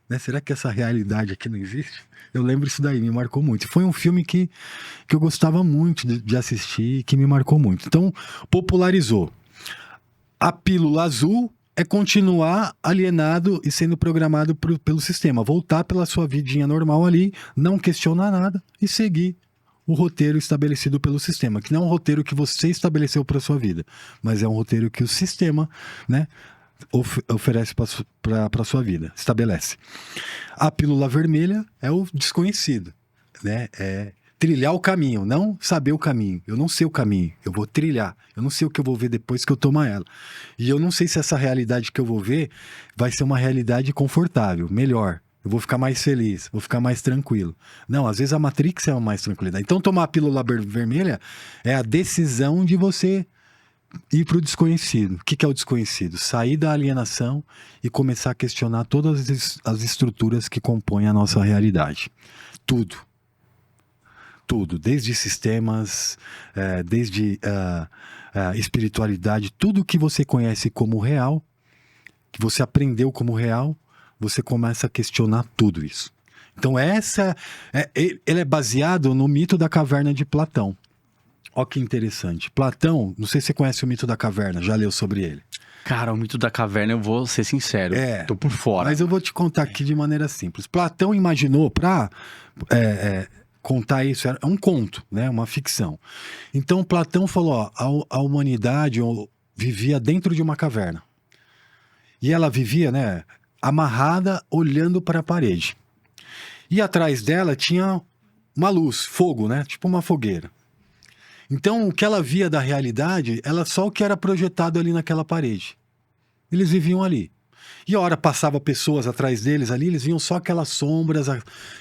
Né? Será que essa realidade aqui não existe? Eu lembro isso daí, me marcou muito. Foi um filme que eu gostava muito de assistir, que me marcou muito. Então, popularizou. A pílula azul é continuar alienado e sendo programado pelo sistema, voltar pela sua vidinha normal ali, não questionar nada e seguir o roteiro estabelecido pelo sistema, que não é um roteiro que você estabeleceu para sua vida, mas é um roteiro que o sistema, né, oferece para sua vida, estabelece. A pílula vermelha é o desconhecido, né? É trilhar o caminho, não saber o caminho. Eu não sei o caminho, eu vou trilhar. Eu não sei o que eu vou ver depois que eu tomar ela. E eu não sei se essa realidade que eu vou ver vai ser uma realidade confortável, melhor. Eu vou ficar mais feliz, vou ficar mais tranquilo. Não, às vezes a Matrix é uma mais tranquilidade. Então tomar a pílula vermelha é a decisão de você ir para o desconhecido. O que é o desconhecido? Sair da alienação e começar a questionar todas as estruturas que compõem a nossa realidade. Tudo. Tudo. Desde sistemas, desde espiritualidade, tudo que você conhece como real, que você aprendeu como real, você começa a questionar tudo isso. Então ele é baseado no mito da caverna de Platão. Olha que interessante. Platão, não sei se você conhece o mito da caverna, já leu sobre ele. Cara, o mito da caverna, eu vou ser sincero. Tô por fora. Mas eu vou te contar aqui de maneira simples. Platão imaginou para contar isso, é um conto, né? Uma ficção. Então Platão falou, ó, a humanidade vivia dentro de uma caverna. E ela vivia, né, amarrada, olhando para a parede. E atrás dela tinha uma luz, fogo, né? Tipo uma fogueira. Então, o que ela via da realidade, ela só o que era projetado ali naquela parede. Eles viviam ali. E a hora passava pessoas atrás deles ali, eles viam só aquelas sombras.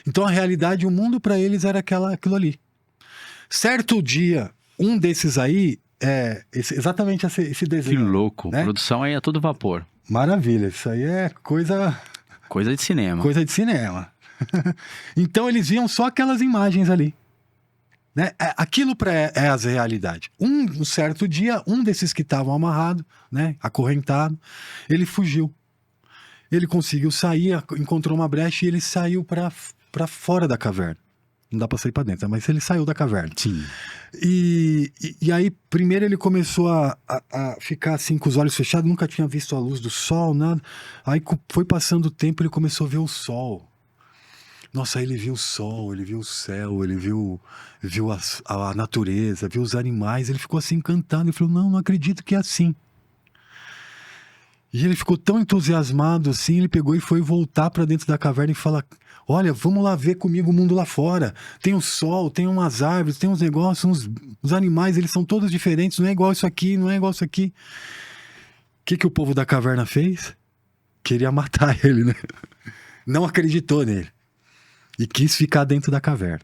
Então, a realidade, o mundo para eles era aquilo ali. Certo dia, um desses aí, exatamente esse Que desenho. louco. Né? Produção aí a todo vapor. Maravilha, isso aí é coisa de cinema. Coisa de cinema. Então, eles viam só aquelas imagens ali. Né? Aquilo é a realidade. Um certo dia, um desses que estavam amarrado, né, acorrentado, ele fugiu. Ele conseguiu sair, encontrou uma brecha e ele saiu para fora da caverna. Não dá para sair para dentro, mas ele saiu da caverna. Sim. E aí, primeiro ele começou a ficar assim com os olhos fechados, nunca tinha visto a luz do sol, nada. Aí foi passando o tempo, ele começou a ver o sol. Nossa, aí ele viu o sol, ele viu o céu, ele viu a natureza, viu os animais. Ele ficou assim encantado. Ele falou, não acredito que é assim. E ele ficou tão entusiasmado assim, ele pegou e foi voltar para dentro da caverna e fala, olha, vamos lá ver comigo o mundo lá fora. Tem o sol, tem umas árvores, tem uns negócios, os animais, eles são todos diferentes. Não é igual isso aqui, não é igual isso aqui. O que o povo da caverna fez? Queria matar ele, né? Não acreditou nele. E quis ficar dentro da caverna.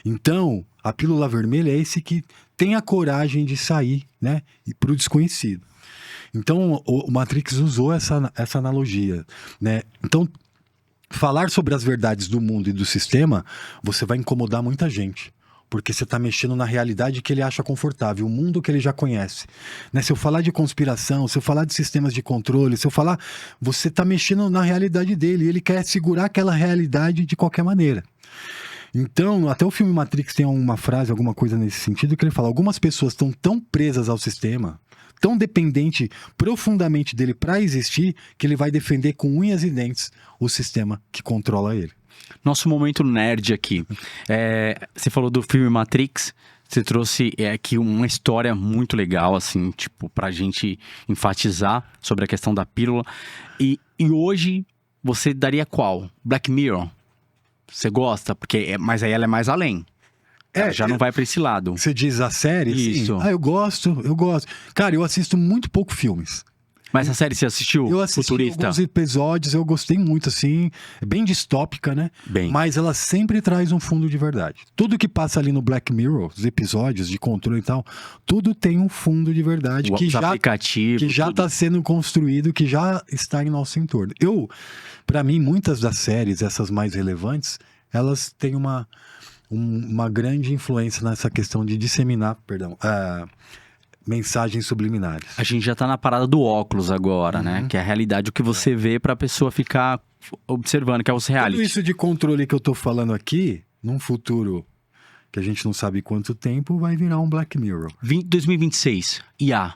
Então, a pílula vermelha é esse que tem a coragem de sair, né, para o desconhecido. Então, o Matrix usou essa analogia, né? Então, falar sobre as verdades do mundo e do sistema, você vai incomodar muita gente. Porque você está mexendo na realidade que ele acha confortável, o mundo que ele já conhece. Né? Se eu falar de conspiração, se eu falar de sistemas de controle, se eu falar... Você está mexendo na realidade dele, ele quer segurar aquela realidade de qualquer maneira. Então, até o filme Matrix tem uma frase, alguma coisa nesse sentido, que ele fala, algumas pessoas estão tão presas ao sistema, tão dependente profundamente dele para existir, que ele vai defender com unhas e dentes o sistema que controla ele. Nosso momento nerd aqui. Você falou do filme Matrix, você trouxe aqui uma história muito legal, assim, tipo, pra gente enfatizar sobre a questão da pílula. E hoje, você daria qual? Black Mirror? Você gosta? Mas aí ela é mais além. Ela já não vai pra esse lado. Você diz a série? Isso. Sim. Eu gosto. Cara, eu assisto muito pouco filmes. Mas a série você assistiu? Eu assisti Futurista? alguns episódios, eu gostei muito, assim, bem distópica, né? Bem. Mas ela sempre traz um fundo de verdade. Tudo que passa ali no Black Mirror, os episódios de controle e tal, tudo tem um fundo de verdade que já está sendo construído, que já está em nosso entorno. Para mim, muitas das séries, essas mais relevantes, elas têm uma grande influência nessa questão de disseminar, mensagens subliminares. A gente já tá na parada do óculos agora, né? Que é a realidade, o que você vê pra pessoa ficar observando, que é os reality. Tudo isso de controle que eu tô falando aqui, num futuro que a gente não sabe quanto tempo, vai virar um Black Mirror. 2026, IA.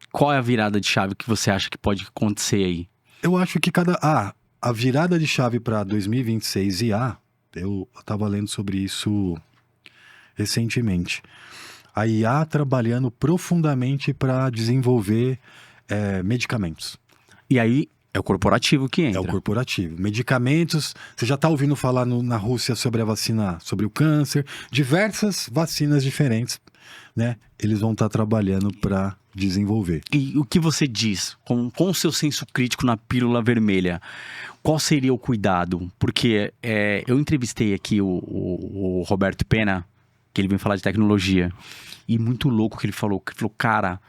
Qual é a virada de chave que você acha que pode acontecer aí? Eu acho que a virada de chave para 2026 IA, eu tava lendo sobre isso recentemente. A IA trabalhando profundamente para desenvolver medicamentos. E aí é o corporativo que entra. É o corporativo. Medicamentos, você já está ouvindo falar na Rússia sobre a vacina, sobre o câncer, diversas vacinas diferentes, né? Eles vão estar trabalhando para desenvolver. E o que você diz com o seu senso crítico na pílula vermelha? Qual seria o cuidado? Porque eu entrevistei aqui o Roberto Pena, que ele vem falar de tecnologia. E muito louco que ele falou, cara,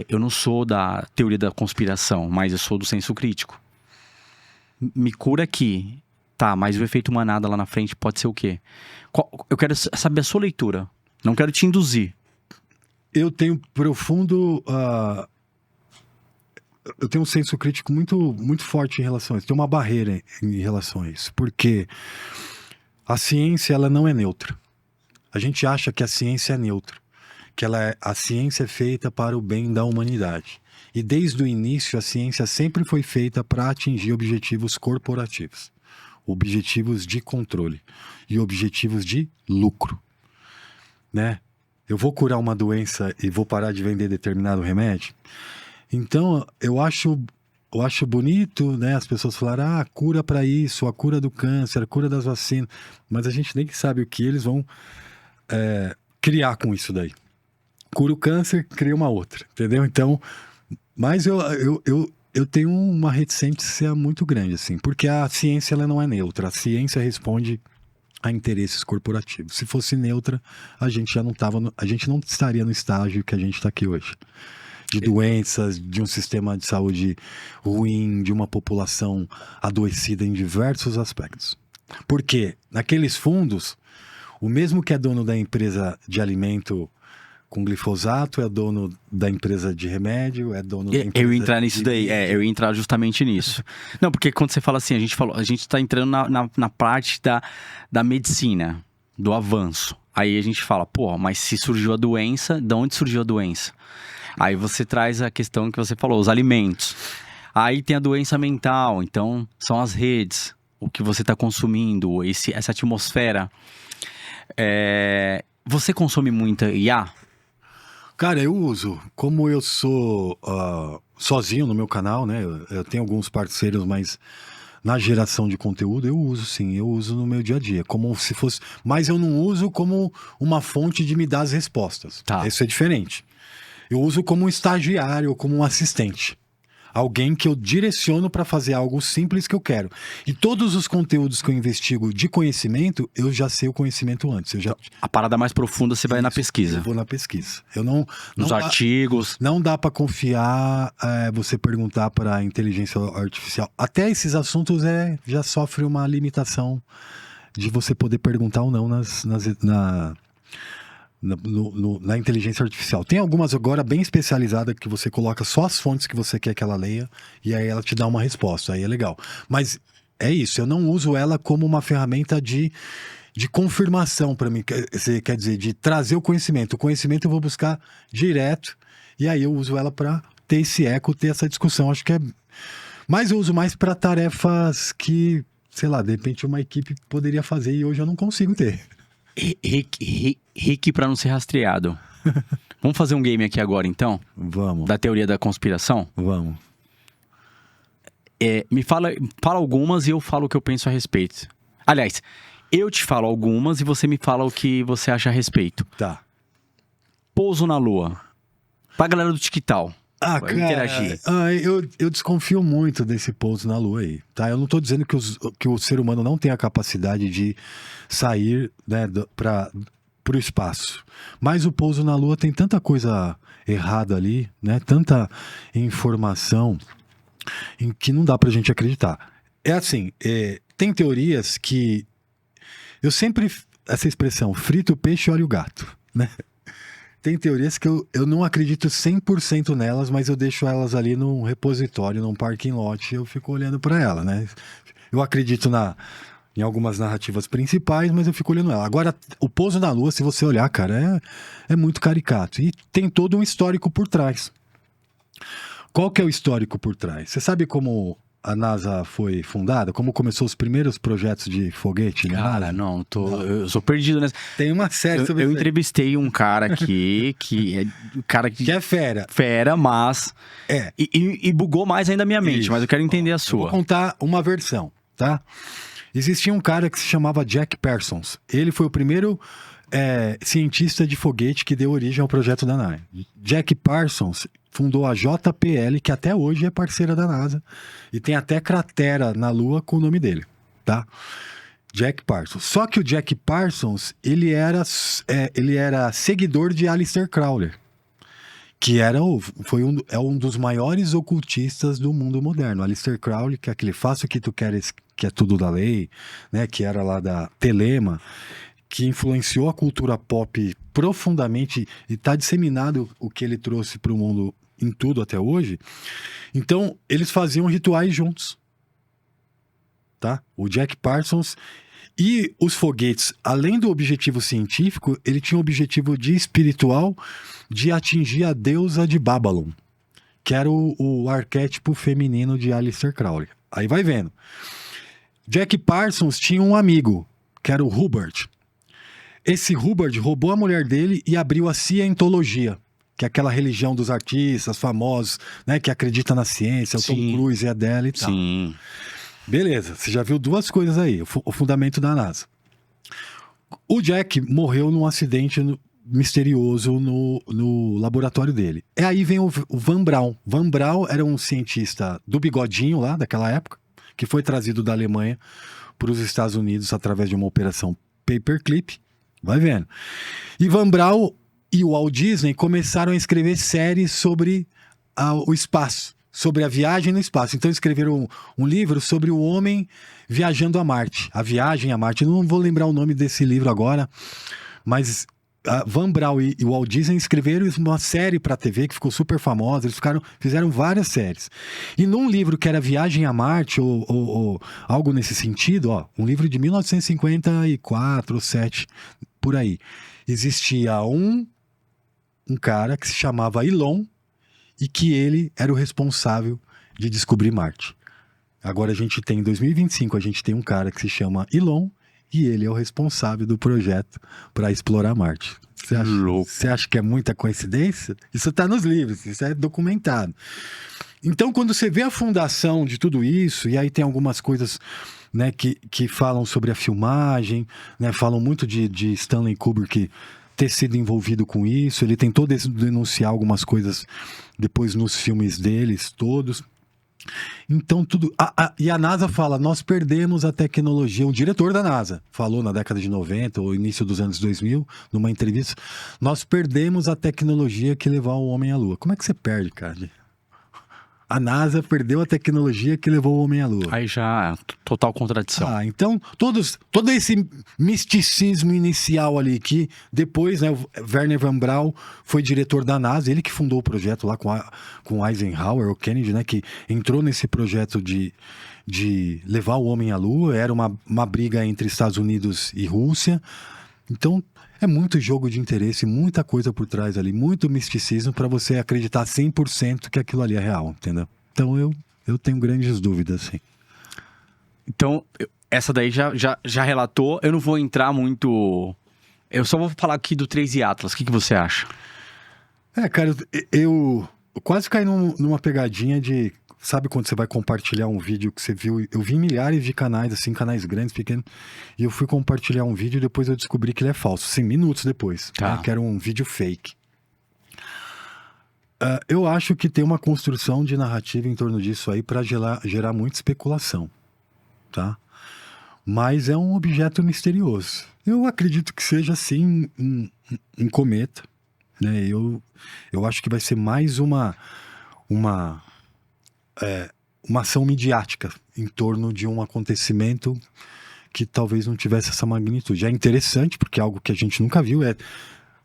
eu não sou da teoria da conspiração, mas eu sou do senso crítico. Me cura aqui. Tá, mas o efeito manada lá na frente pode ser o quê? Eu quero saber a sua leitura. Não quero te induzir. Eu tenho profundo... eu tenho um senso crítico muito, muito forte em relação a isso. Tem uma barreira em relação a isso. Porque a ciência, ela não é neutra. A gente acha que a ciência é neutra, a ciência é feita para o bem da humanidade. E desde o início, a ciência sempre foi feita para atingir objetivos corporativos, objetivos de controle e objetivos de lucro, né? Eu vou curar uma doença e vou parar de vender determinado remédio. Então, eu acho bonito, né? As pessoas falaram, a cura para isso, a cura do câncer, a cura das vacinas. Mas a gente nem sabe o que eles vão criar com isso daí. Cura o câncer, cria uma outra, entendeu? Então, mas eu tenho uma reticência muito grande, assim, porque a ciência ela não é neutra. A ciência responde a interesses corporativos. Se fosse neutra, a gente já não a gente não estaria no estágio que a gente está aqui hoje. De doenças, de um sistema de saúde ruim, de uma população adoecida em diversos aspectos. Porque naqueles fundos, o mesmo que é dono da empresa de alimento com glifosato, é dono da empresa de remédio, é dono da empresa... Eu ia entrar nisso daí, eu ia entrar justamente nisso. Não, porque quando você fala assim, a gente tá entrando na parte da medicina, do avanço. Aí a gente fala, pô, mas se surgiu a doença, de onde surgiu a doença? Aí você traz a questão que você falou, os alimentos. Aí tem a doença mental, então são as redes, o que você está consumindo, essa atmosfera. Você consome muita IA? Cara, eu uso. Como eu sou sozinho no meu canal, né? Eu tenho alguns parceiros, mas na geração de conteúdo eu uso sim. Eu uso no meu dia a dia. Como se fosse... Mas eu não uso como uma fonte de me dar as respostas. Tá. Isso é diferente. Eu uso como um estagiário ou como um assistente. Alguém que eu direciono para fazer algo simples que eu quero. E todos os conteúdos que eu investigo de conhecimento, eu já sei o conhecimento antes. A parada mais profunda você vai na pesquisa. Eu vou na pesquisa. Nos artigos. Não dá para confiar, você perguntar para a inteligência artificial. Até esses assuntos já sofre uma limitação de você poder perguntar ou não na inteligência artificial. Tem algumas agora bem especializadas que você coloca só as fontes que você quer que ela leia e aí ela te dá uma resposta, aí é legal. Mas é isso, eu não uso ela como uma ferramenta de confirmação para mim, quer dizer, de trazer o conhecimento. O conhecimento eu vou buscar direto e aí eu uso ela para ter esse eco, ter essa discussão. Acho que mas eu uso mais para tarefas que, sei lá, de repente uma equipe poderia fazer e hoje eu não consigo ter. Rick pra não ser rastreado. Vamos fazer um game aqui agora, então? Vamos. Da teoria da conspiração? Vamos. Me fala algumas e eu falo o que eu penso a respeito. Aliás, eu te falo algumas e você me fala o que você acha a respeito. Tá. Pouso na Lua. Pra galera do TikTok. Cara, interagir. Eu desconfio muito desse pouso na Lua aí, tá? Eu não tô dizendo que o ser humano não tem a capacidade de sair, né, pro espaço. Mas o pouso na Lua tem tanta coisa errada ali, né? Tanta informação em que não dá pra gente acreditar. É assim, tem teorias que... Essa expressão, frita o peixe e olha o gato, né? Tem teorias que eu não acredito 100% nelas, mas eu deixo elas ali num repositório, num parking lot, e eu fico olhando para ela, né? Eu acredito em algumas narrativas principais, mas eu fico olhando ela. Agora, o pouso na Lua, se você olhar, cara, é muito caricato. E tem todo um histórico por trás. Qual que é o histórico por trás? Você sabe como a NASA foi fundada? Como começou os primeiros projetos de foguete? Cara, não. Eu sou perdido nessa. Tem uma série sobre Eu entrevistei um cara aqui, que é fera. Fera, mas... E bugou mais ainda a minha mente, mas eu quero entender a sua. Eu vou contar uma versão, tá? Existia um cara que se chamava Jack Parsons. Ele foi o primeiro cientista de foguete que deu origem ao projeto da NASA. Jack Parsons fundou a JPL, que até hoje é parceira da NASA, e tem até cratera na Lua com o nome dele, tá? Jack Parsons. Só que o Jack Parsons, ele era seguidor de Aleister Crowley, que é um dos maiores ocultistas do mundo moderno. Aleister Crowley, que é aquele faça o que tu queres, que é tudo da lei, né? Que era lá da Telema, que influenciou a cultura pop profundamente e está disseminado o que ele trouxe para o mundo em tudo até hoje. Então, eles faziam rituais juntos, tá? O Jack Parsons E os foguetes, além do objetivo científico, ele tinha um objetivo de espiritual de atingir a deusa de Babylon, que era o arquétipo feminino de Aleister Crowley. Aí vai vendo. Jack Parsons tinha um amigo, que era o Hubbard. Esse Hubbard roubou a mulher dele e abriu a Cientologia, que é aquela religião dos artistas famosos, né, que acredita na ciência, o Tom Cruise e a Adele e tal. Sim. Beleza, você já viu duas coisas aí, o fundamento da NASA. O Jack morreu num acidente misterioso no laboratório dele. E aí vem o Van Braun. Van Braun era um cientista do bigodinho lá, daquela época, que foi trazido da Alemanha para os Estados Unidos através de uma operação paperclip. Vai vendo. E Van Braun e o Walt Disney começaram a escrever séries sobre o espaço, sobre a viagem no espaço. Então escreveram um livro sobre o homem viajando a Marte. A viagem a Marte. Eu não vou lembrar o nome desse livro agora, mas Van Braun e o Walt Disney escreveram uma série para a TV que ficou super famosa. Eles fizeram várias séries. E num livro que era Viagem a Marte ou algo nesse sentido, um livro de 1954 ou 7, por aí, existia um cara que se chamava Elon e que ele era o responsável de descobrir Marte. Agora a gente tem, em 2025, a gente tem um cara que se chama Elon e ele é o responsável do projeto para explorar Marte. Você acha que é muita coincidência? Isso está nos livros, isso é documentado. Então, quando você vê a fundação de tudo isso, e aí tem algumas coisas, né, que falam sobre a filmagem, né, falam muito de Stanley Kubrick ter sido envolvido com isso, ele tentou denunciar algumas coisas depois nos filmes deles todos. Então tudo... E a NASA fala, nós perdemos a tecnologia. O diretor da NASA falou na década de 90 ou início dos anos 2000, numa entrevista, nós perdemos a tecnologia que levou o homem à Lua. Como é que você perde, cara? A NASA perdeu a tecnologia que levou o homem à Lua. Aí já total contradição. Então, todo esse misticismo inicial ali que depois, né, o Wernher von Braun foi diretor da NASA, ele que fundou o projeto lá com Eisenhower, o Kennedy, né, que entrou nesse projeto de levar o homem à Lua. Era uma briga entre Estados Unidos e Rússia. Então, é muito jogo de interesse, muita coisa por trás ali, muito misticismo para você acreditar 100% que aquilo ali é real, entendeu? Então eu tenho grandes dúvidas, sim. Então, essa daí já relatou, eu não vou entrar muito... Eu só vou falar aqui do 3 e Atlas, o que você acha? Cara, eu quase caí numa pegadinha de... Sabe quando você vai compartilhar um vídeo que você viu? Eu vi milhares de canais, assim, canais grandes, pequenos, e eu fui compartilhar um vídeo e depois eu descobri que ele é falso, assim, minutos depois, né, que era um vídeo fake. Eu acho que tem uma construção de narrativa em torno disso aí para gerar muita especulação, tá? Mas é um objeto misterioso. Eu acredito que seja, sim, um cometa, né? Eu acho que vai ser mais uma ação midiática em torno de um acontecimento que talvez não tivesse essa magnitude. É interessante, porque é algo que a gente nunca viu.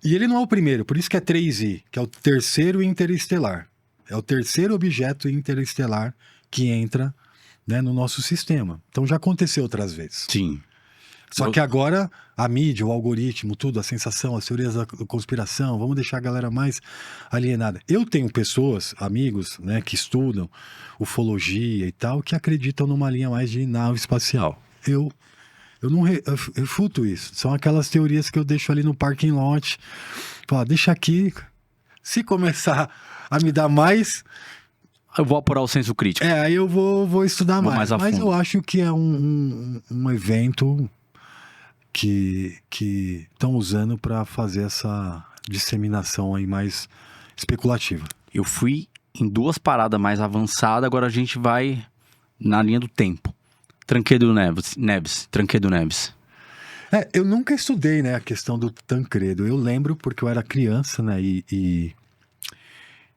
E ele não é o primeiro, por isso que é 3I, que é o terceiro interestelar. É o terceiro objeto interestelar que entra, né, no nosso sistema. Então já aconteceu outras vezes. Sim. Só que agora a mídia, o algoritmo, tudo, a sensação, as teorias da conspiração, vamos deixar a galera mais alienada. Eu tenho pessoas, amigos, né, que estudam ufologia e tal, que acreditam numa linha mais de nave espacial. Eu não refuto isso. São aquelas teorias que eu deixo ali no parking lot. Falo, deixa aqui. Se começar a me dar mais... Eu vou apurar o senso crítico. Aí eu vou estudar mais. Mais a Mas fundo. eu acho que é um evento... que estão usando para fazer essa disseminação aí mais especulativa. Eu fui em 2 paradas mais avançadas, agora a gente vai na linha do tempo. Tancredo Neves. Eu nunca estudei, né, a questão do Tancredo. Eu lembro porque eu era criança, né, e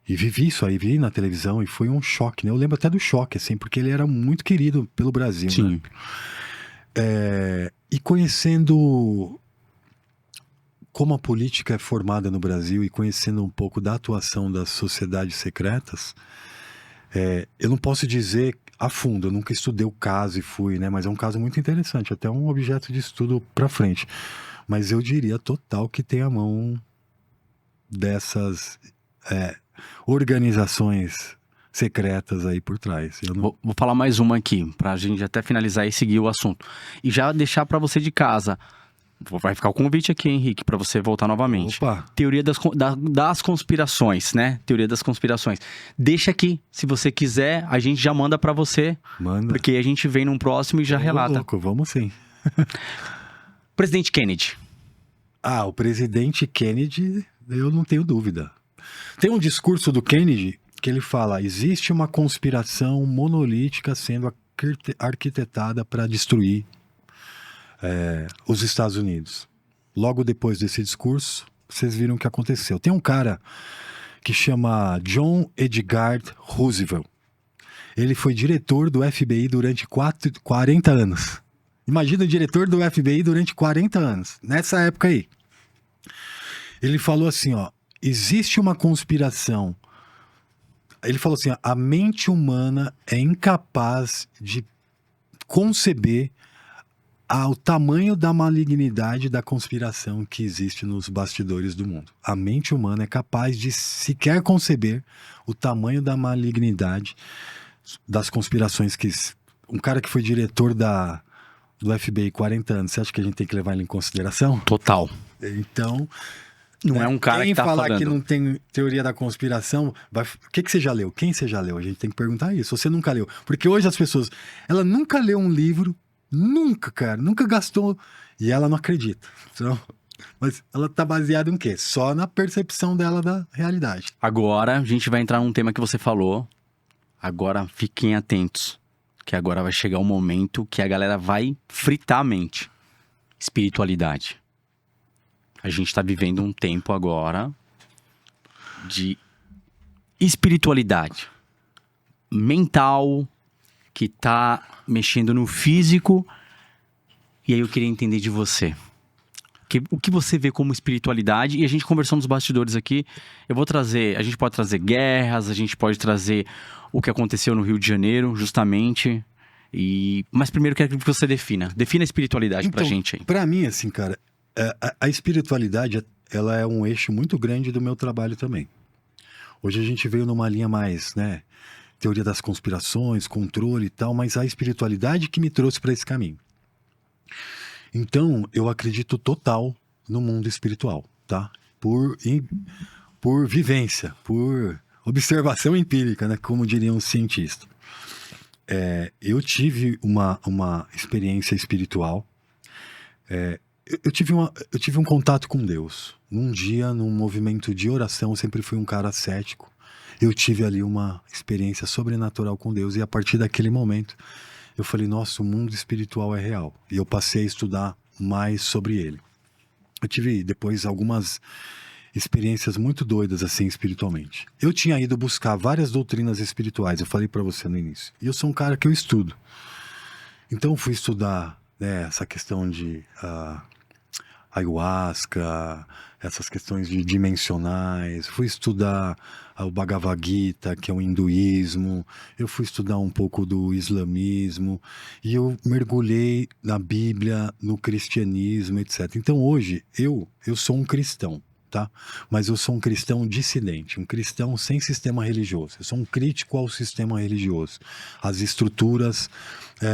vivi isso aí, vi na televisão e foi um choque, né? Eu lembro até do choque, assim, porque ele era muito querido pelo Brasil, Sim. né? E conhecendo como a política é formada no Brasil e conhecendo um pouco da atuação das sociedades secretas, eu não posso dizer a fundo. Eu nunca estudei o caso e fui, né? Mas é um caso muito interessante, até um objeto de estudo pra frente. Mas eu diria total que tem a mão dessas organizações secretas aí por trás. Eu não... Vou falar mais uma aqui, pra gente até finalizar e seguir o assunto. E já deixar pra você de casa. Vai ficar o convite aqui, Henrique, pra você voltar novamente. Opa! Teoria das conspirações, né? Teoria das conspirações. Deixa aqui, se você quiser, a gente já manda pra você. Manda. Porque a gente vem num próximo e já relata. Louco, vamos sim. Presidente Kennedy. O presidente Kennedy, eu não tenho dúvida. Tem um discurso do Kennedy que ele fala: existe uma conspiração monolítica sendo arquitetada para destruir os Estados Unidos. Logo depois desse discurso, vocês viram o que aconteceu. Tem um cara que chama John Edgar Roosevelt. Ele foi diretor do FBI durante 40 anos. Imagina o diretor do FBI durante 40 anos. Nessa época aí. Ele falou assim, ó. Existe uma conspiração. Ele falou assim, ó, a mente humana é incapaz de conceber o tamanho da malignidade da conspiração que existe nos bastidores do mundo. A mente humana é capaz de sequer conceber o tamanho da malignidade das conspirações que... Um cara que foi diretor do FBI 40 anos, você acha que a gente tem que levar ele em consideração? Total. Então... Não é um cara que tá falando. Quem falar que não tem teoria da conspiração, o que você já leu? Quem você já leu? A gente tem que perguntar isso. Você nunca leu. Porque hoje as pessoas... Ela nunca leu um livro, nunca, cara, nunca gastou, e ela não acredita. Então, mas ela tá baseada em quê? Só na percepção dela da realidade. Agora, a gente vai entrar num tema que você falou. Agora, fiquem atentos. Que agora vai chegar um momento que a galera vai fritar a mente. Espiritualidade. A gente tá vivendo um tempo agora de espiritualidade mental, que tá mexendo no físico. E aí eu queria entender de você. O que você vê como espiritualidade? E a gente conversou nos bastidores aqui. A gente pode trazer guerras, a gente pode trazer o que aconteceu no Rio de Janeiro, justamente. Mas primeiro eu quero que você defina. Defina a espiritualidade pra gente aí. Pra mim, assim, cara, a espiritualidade, ela é um eixo muito grande do meu trabalho também. Hoje a gente veio numa linha mais, né, teoria das conspirações, controle e tal, mas a espiritualidade que me trouxe para esse caminho. Então, eu acredito total no mundo espiritual, tá? Por vivência, por observação empírica, né, como diriam os cientistas. Eu tive uma experiência espiritual. Eu tive um contato com Deus. Num dia, num movimento de oração, eu sempre fui um cara cético. Eu tive ali uma experiência sobrenatural com Deus. E a partir daquele momento, eu falei, nossa, o mundo espiritual é real. E eu passei a estudar mais sobre ele. Eu tive depois algumas experiências muito doidas, assim, espiritualmente. Eu tinha ido buscar várias doutrinas espirituais. Eu falei pra você no início. E eu sou um cara que eu estudo. Então eu fui estudar, né, essa questão de... ayahuasca, essas questões de dimensionais, fui estudar o Bhagavad Gita, que é o hinduísmo, eu fui estudar um pouco do islamismo, e eu mergulhei na Bíblia, no cristianismo, etc. Então hoje, eu sou um cristão, tá? Mas eu sou um cristão dissidente, um cristão sem sistema religioso, eu sou um crítico ao sistema religioso, às estruturas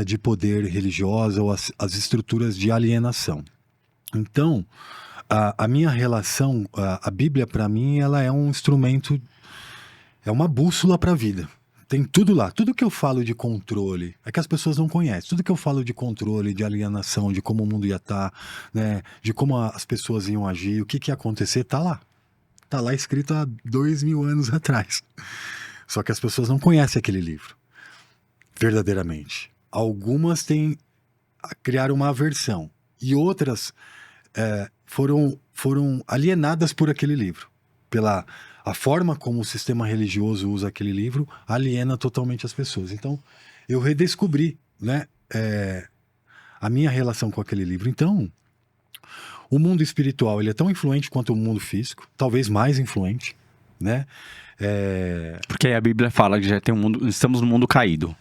de poder religioso, ou as estruturas de alienação. Então, a minha relação, a Bíblia para mim, ela é um instrumento, é uma bússola para a vida. Tem tudo lá, tudo que eu falo de controle, é que as pessoas não conhecem, tudo que eu falo de controle, de alienação, de como o mundo ia estar, né, de como as pessoas iam agir, o que ia acontecer, tá lá. Tá lá escrito há 2000 anos atrás. Só que as pessoas não conhecem aquele livro, verdadeiramente. Algumas criaram uma aversão, e outras... foram alienadas por aquele livro. Pela a forma como o sistema religioso usa aquele livro, aliena totalmente as pessoas. Então, eu redescobri, né, a minha relação com aquele livro. Então, o mundo espiritual, ele é tão influente quanto o mundo físico, talvez mais influente, né? Porque aí a Bíblia fala que já tem estamos no mundo caído.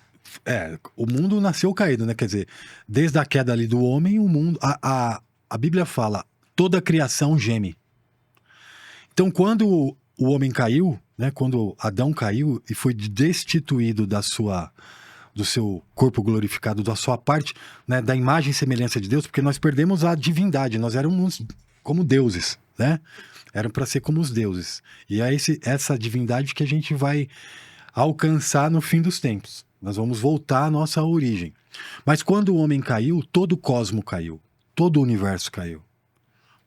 O mundo nasceu caído, né? Quer dizer, desde a queda ali do homem, o mundo... A Bíblia fala, toda a criação geme. Então, quando o homem caiu, né? Quando Adão caiu e foi destituído do seu corpo glorificado, da sua parte, né? Da imagem e semelhança de Deus, porque nós perdemos a divindade, nós éramos como deuses, né? Eram para ser como os deuses. E é essa divindade que a gente vai alcançar no fim dos tempos. Nós vamos voltar à nossa origem. Mas quando o homem caiu, todo o cosmo caiu. Todo o universo caiu.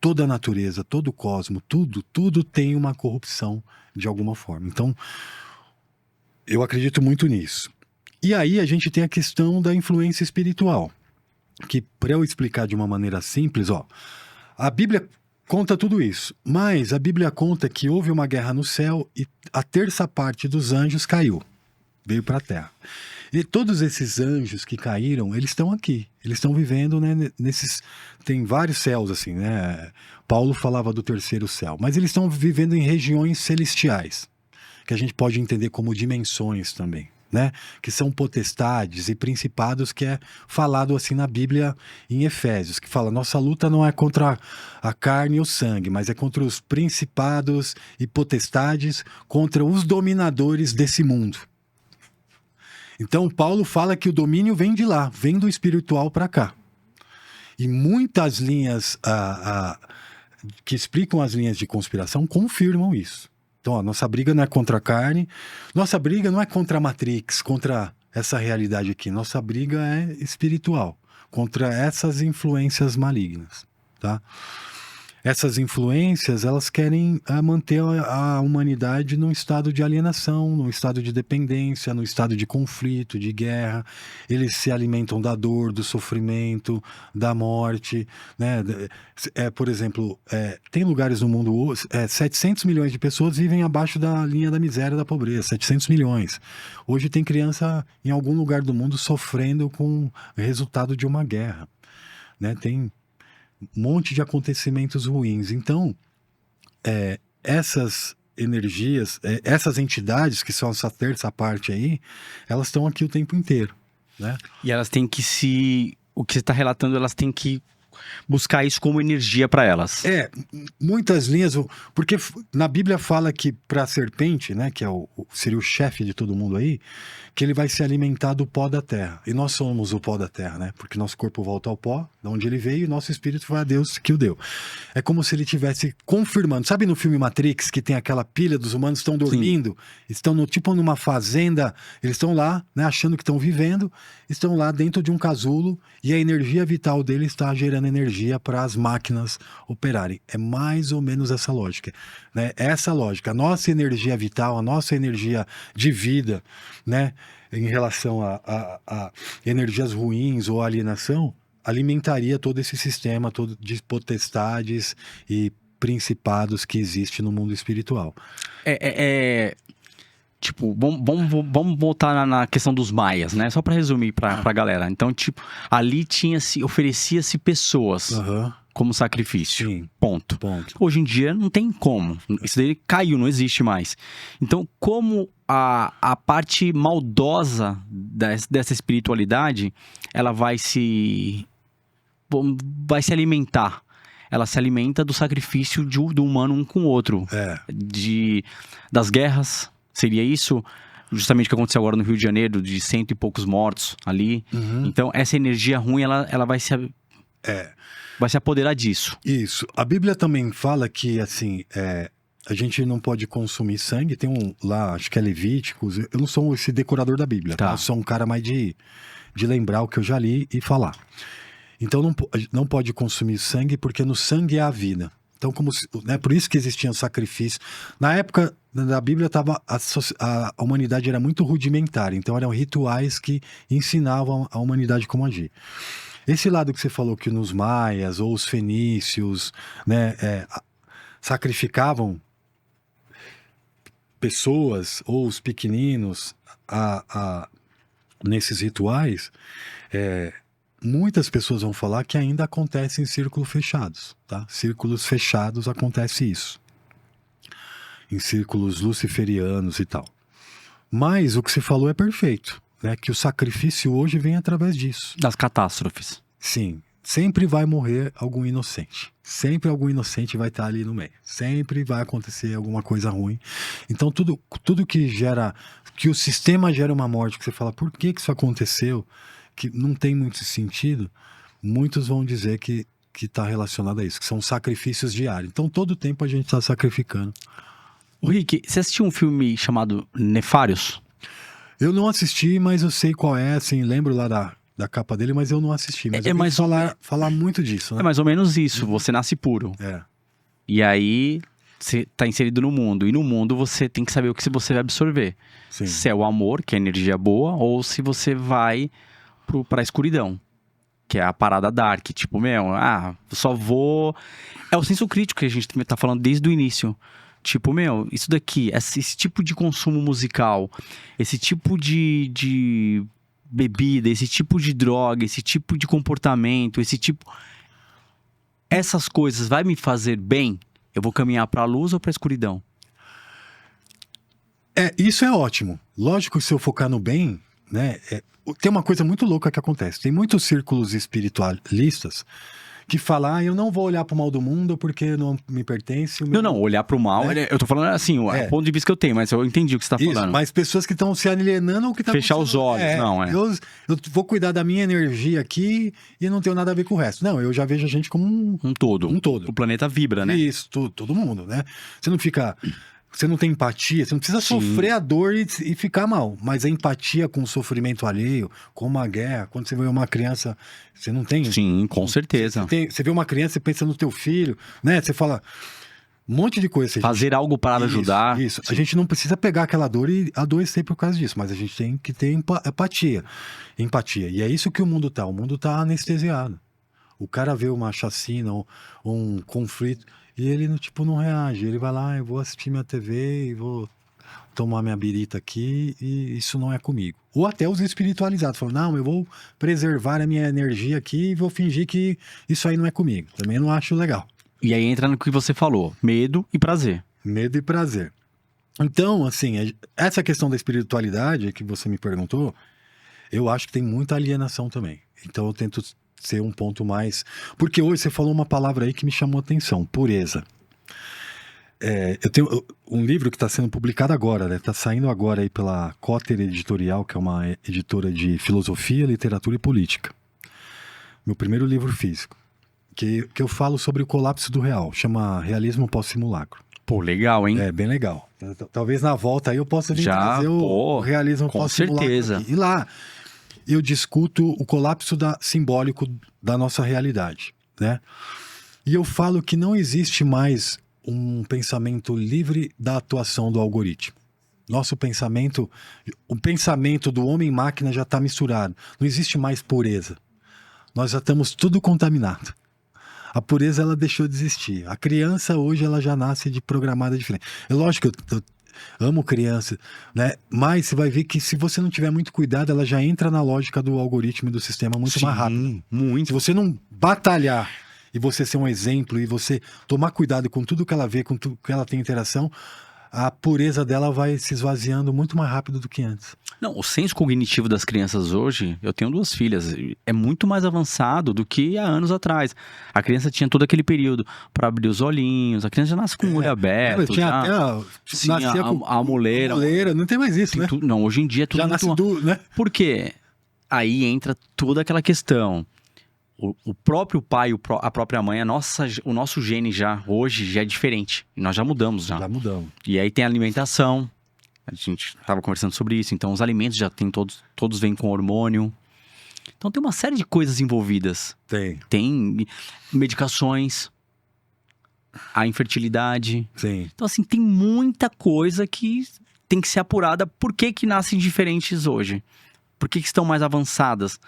Toda a natureza, todo o cosmo, tudo tem uma corrupção de alguma forma. Então, eu acredito muito nisso. E aí a gente tem a questão da influência espiritual. Que, para eu explicar de uma maneira simples, a Bíblia conta tudo isso. Mas a Bíblia conta que houve uma guerra no céu e a terça parte dos anjos caiu. Veio para a terra. E todos esses anjos que caíram, eles estão aqui. Eles estão vivendo, né, tem vários céus, assim, né? Paulo falava do terceiro céu. Mas eles estão vivendo em regiões celestiais, que a gente pode entender como dimensões também, né? Que são potestades e principados, que é falado assim na Bíblia em Efésios, que fala, nossa luta não é contra a carne e o sangue, mas é contra os principados e potestades, contra os dominadores desse mundo. Então, Paulo fala que o domínio vem de lá, vem do espiritual para cá. E muitas linhas que explicam as linhas de conspiração confirmam isso. Então, nossa briga não é contra a carne, nossa briga não é contra a Matrix, contra essa realidade aqui. Nossa briga é espiritual, contra essas influências malignas, tá? Essas influências, elas querem manter a humanidade num estado de alienação, num estado de dependência, num estado de conflito, de guerra. Eles se alimentam da dor, do sofrimento, da morte, né? Por exemplo, tem lugares no mundo, 700 milhões de pessoas vivem abaixo da linha da miséria, da pobreza, 700 milhões. Hoje tem criança em algum lugar do mundo sofrendo com o resultado de uma guerra, né? Tem um monte de acontecimentos ruins. Então, essas energias, essas entidades, que são essa terça parte aí, elas estão aqui o tempo inteiro, né? E elas têm que o que você está relatando, elas têm que buscar isso como energia para elas. Muitas linhas, porque na Bíblia fala que para a serpente, né, que seria o chefe de todo mundo aí, que ele vai se alimentar do pó da terra. E nós somos o pó da terra, né? Porque nosso corpo volta ao pó, de onde ele veio, e nosso espírito vai a Deus que o deu. É como se ele estivesse confirmando. Sabe no filme Matrix, que tem aquela pilha dos humanos que estão dormindo? Sim. Estão tipo numa fazenda, eles estão lá, né, achando que estão vivendo, estão lá dentro de um casulo, e a energia vital deles está gerando energia para as máquinas operarem. É mais ou menos essa lógica, né? Essa lógica. A nossa energia vital, a nossa energia de vida, né, em relação a energias ruins ou alienação, alimentaria todo esse sistema todo de potestades e principados que existe no mundo espiritual. Tipo, vamos voltar na questão dos maias, né? Só para resumir pra galera. Então, tipo, ali oferecia-se pessoas como sacrifício. Sim. Ponto. Hoje em dia não tem como. Isso daí caiu, não existe mais. Então, como a parte maldosa dessa espiritualidade, ela vai se alimentar. Ela se alimenta do sacrifício do humano um com o outro. Das guerras. Seria isso justamente o que aconteceu agora no Rio de Janeiro, de 100 e poucos mortos ali. Então, essa energia ruim, ela vai se apoderar disso. Isso. A Bíblia também fala que, assim, a gente não pode consumir sangue. Tem lá, acho que é Levíticos. Eu não sou esse decorador da Bíblia. Tá? Eu sou um cara mais de lembrar o que eu já li e falar. Então, não pode consumir sangue, porque no sangue é a vida. Então, né, por isso que existiam sacrifícios. Na época da Bíblia, a humanidade era muito rudimentar. Então, eram rituais que ensinavam a humanidade como agir. Esse lado que você falou, que nos maias ou os fenícios, né, sacrificavam pessoas ou os pequeninos nesses rituais, muitas pessoas vão falar que ainda acontece em círculos fechados, tá? Círculos fechados acontece isso. Em círculos luciferianos e tal. Mas o que você falou é perfeito, né, que o sacrifício hoje vem através disso. Das catástrofes. Sim, sempre vai morrer algum inocente. Sempre algum inocente vai estar ali no meio. Sempre vai acontecer alguma coisa ruim. Então tudo que gera, que o sistema gera uma morte, que você fala, por que isso aconteceu? Que não tem muito sentido. Muitos vão dizer que está relacionado a isso, que são sacrifícios diários. Então todo tempo a gente está sacrificando. O Rick, você assistiu um filme chamado Nefários? Eu não assisti, mas eu sei qual é, assim, lembro lá da capa dele, mas eu não assisti. Mas eu mais falar muito disso, né? É mais ou menos isso, você nasce puro. É. E aí, você tá inserido no mundo. E no mundo, você tem que saber o que você vai absorver. Sim. Se é o amor, que é a energia boa, ou se você vai pra escuridão. Que é a parada dark. Tipo, só vou... É o senso crítico que a gente tá falando desde o início. Tipo, isso daqui, esse tipo de consumo musical, esse tipo de bebida, esse tipo de droga, esse tipo de comportamento, essas coisas vai me fazer bem? Eu vou caminhar pra luz ou pra escuridão? Isso é ótimo. Lógico que se eu focar no bem, né? Tem uma coisa muito louca que acontece. Tem muitos círculos espiritualistas que falam, eu não vou olhar pro mal do mundo porque não me pertence. Não, olhar pro mal, eu tô falando assim, o ponto de vista que eu tenho, mas eu entendi o que você tá falando. Mas pessoas que estão se alienando ou que tá fechar os olhos, Eu vou cuidar da minha energia aqui e não tenho nada a ver com o resto. Não, eu já vejo a gente como um todo. Um todo. O planeta vibra, né? Isso, todo mundo, né? Você não tem empatia, você não precisa sofrer a dor e ficar mal. Mas a empatia com o sofrimento alheio, com uma guerra, quando você vê uma criança, você não tem... Sim, com certeza. Você vê uma criança, você pensa no teu filho, né? Você fala um monte de coisa. Fazer algo para ajudar. Isso. A gente não precisa pegar aquela dor e adoecer por causa disso, mas a gente tem que ter empatia. E é isso que o mundo tá. O mundo tá anestesiado. O cara vê uma chacina ou um conflito... E ele, não reage. Ele vai lá, eu vou assistir minha TV e vou tomar minha birita aqui e isso não é comigo. Ou até os espiritualizados falam, não, eu vou preservar a minha energia aqui e vou fingir que isso aí não é comigo. Também não acho legal. E aí entra no que você falou, medo e prazer. Medo e prazer. Então, assim, essa questão da espiritualidade que você me perguntou, eu acho que tem muita alienação também. Então eu tento... ser um ponto mais... Porque hoje você falou uma palavra aí que me chamou a atenção, pureza. Eu tenho um livro que está sendo publicado agora, né? Está saindo agora aí pela Cotter Editorial, que é uma editora de filosofia, literatura e política. Meu primeiro livro físico. Que eu falo sobre o colapso do real. Chama Realismo Pós-Simulacro. Pô, legal, hein? É, bem legal. Talvez na volta aí eu possa vir trazer o Realismo Pós-Simulacro. Com certeza. Aqui. E lá... eu discuto o colapso simbólico da nossa realidade, né? E eu falo que não existe mais um pensamento livre da atuação do algoritmo. Nosso pensamento, o pensamento do homem-máquina já está misturado. Não existe mais pureza. Nós já estamos tudo contaminado. A pureza, ela deixou de existir. A criança, hoje, ela já nasce programada diferente. É lógico que eu amo criança, né? Mas você vai ver que se você não tiver muito cuidado, ela já entra na lógica do algoritmo e do sistema muito mais rápido. Muito. Se você não batalhar e você ser um exemplo e você tomar cuidado com tudo que ela vê, com tudo que ela tem interação, a pureza dela vai se esvaziando muito mais rápido do que antes. Não, o senso cognitivo das crianças hoje, eu tenho 2 filhas, é muito mais avançado do que há anos atrás. A criança tinha todo aquele período para abrir os olhinhos, a criança já nasce com o olho aberto. Tinha já, até nascia com a muleira. Não tem mais isso, né? Não, hoje em dia é tudo já muito... nasce né? Por quê? Aí entra toda aquela questão. O próprio pai, a própria mãe, o nosso gene já, hoje, já é diferente. Nós já mudamos, já. Já mudamos. E aí tem a alimentação. A gente estava conversando sobre isso. Então, os alimentos já tem todos vêm com hormônio. Então, tem uma série de coisas envolvidas. Tem medicações, a infertilidade. Sim. Então, assim, tem muita coisa que tem que ser apurada. Por que nascem diferentes hoje? Por que estão mais avançadas?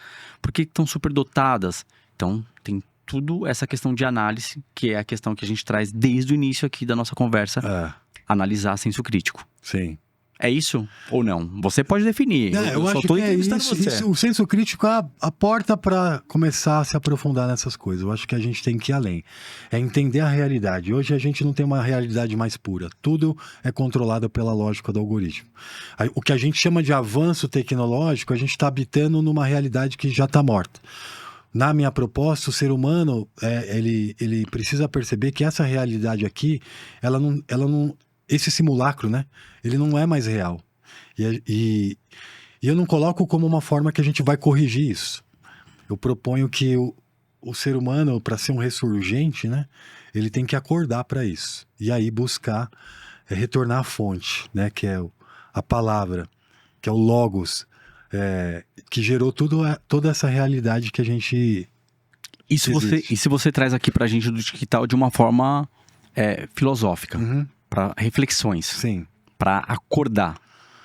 Por que estão superdotadas? Então, tem tudo essa questão de análise, que é a questão que a gente traz desde o início aqui da nossa conversa. Analisar senso crítico. Sim. É isso ou não? Você pode definir. Eu só acho tô que é entrevistando isso. você. O senso crítico é a porta para começar a se aprofundar nessas coisas. Eu acho que a gente tem que ir além. É entender a realidade. Hoje a gente não tem uma realidade mais pura. Tudo é controlado pela lógica do algoritmo. O que a gente chama de avanço tecnológico, a gente está habitando numa realidade que já está morta. Na minha proposta, o ser humano, ele precisa perceber que essa realidade aqui, ela não, esse simulacro, né? Ele não é mais real. E eu não coloco como uma forma que a gente vai corrigir isso. Eu proponho que o ser humano, para ser um ressurgente, né? Ele tem que acordar para isso. E aí buscar retornar à fonte, né? Que é a palavra, que é o logos, que gerou toda essa realidade que a gente... E se você traz aqui pra gente do digital de uma forma filosófica, para reflexões, Sim, para acordar,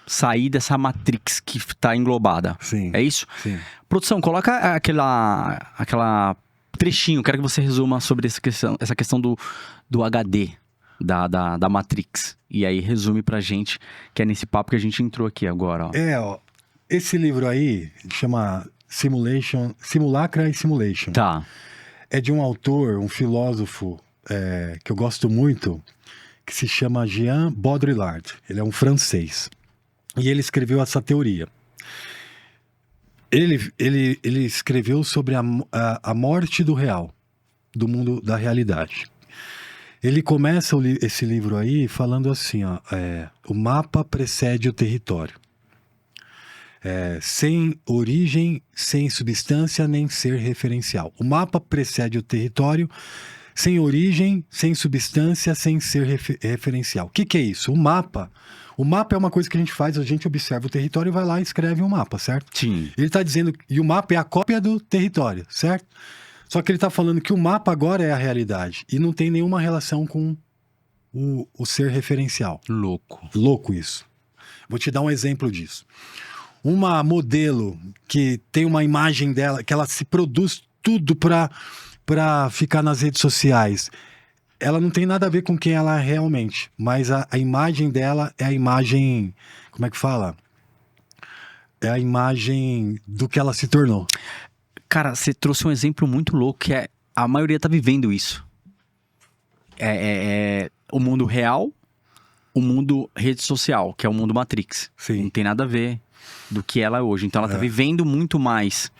sair dessa matrix que tá englobada. sim. É isso? Sim. Produção, coloca aquela trechinho, quero que você resuma sobre essa questão do HD, da Matrix. E aí resume pra gente, que é nesse papo que a gente entrou aqui agora, ó. Esse livro aí chama Simulacra e Simulation. Tá. É de um autor, um filósofo que eu gosto muito, que se chama Jean Baudrillard. Ele é um francês. E ele escreveu essa teoria. Ele escreveu sobre a morte do real, do mundo da realidade. Ele começa esse livro aí falando assim, ó, o mapa precede o território. Sem origem, sem substância, nem ser referencial. O mapa precede o território, sem origem, sem substância, sem ser referencial. O que é isso? O mapa é uma coisa que a gente observa o território e vai lá e escreve um mapa, certo? Sim. Ele está dizendo, e o mapa é a cópia do território, certo? Só que ele está falando que o mapa agora é a realidade e não tem nenhuma relação com o ser referencial. Louco isso. Vou te dar um exemplo disso. Uma modelo que tem uma imagem dela, que ela se produz tudo para ficar nas redes sociais, ela não tem nada a ver com quem ela é realmente, mas a imagem dela é a imagem, como é que fala? É a imagem do que ela se tornou. Cara, você trouxe um exemplo muito louco, que a maioria tá vivendo isso. O mundo real, o mundo rede social, que é o mundo Matrix. Sim. Não tem nada a ver do que ela é hoje. Então ela tá vivendo muito mais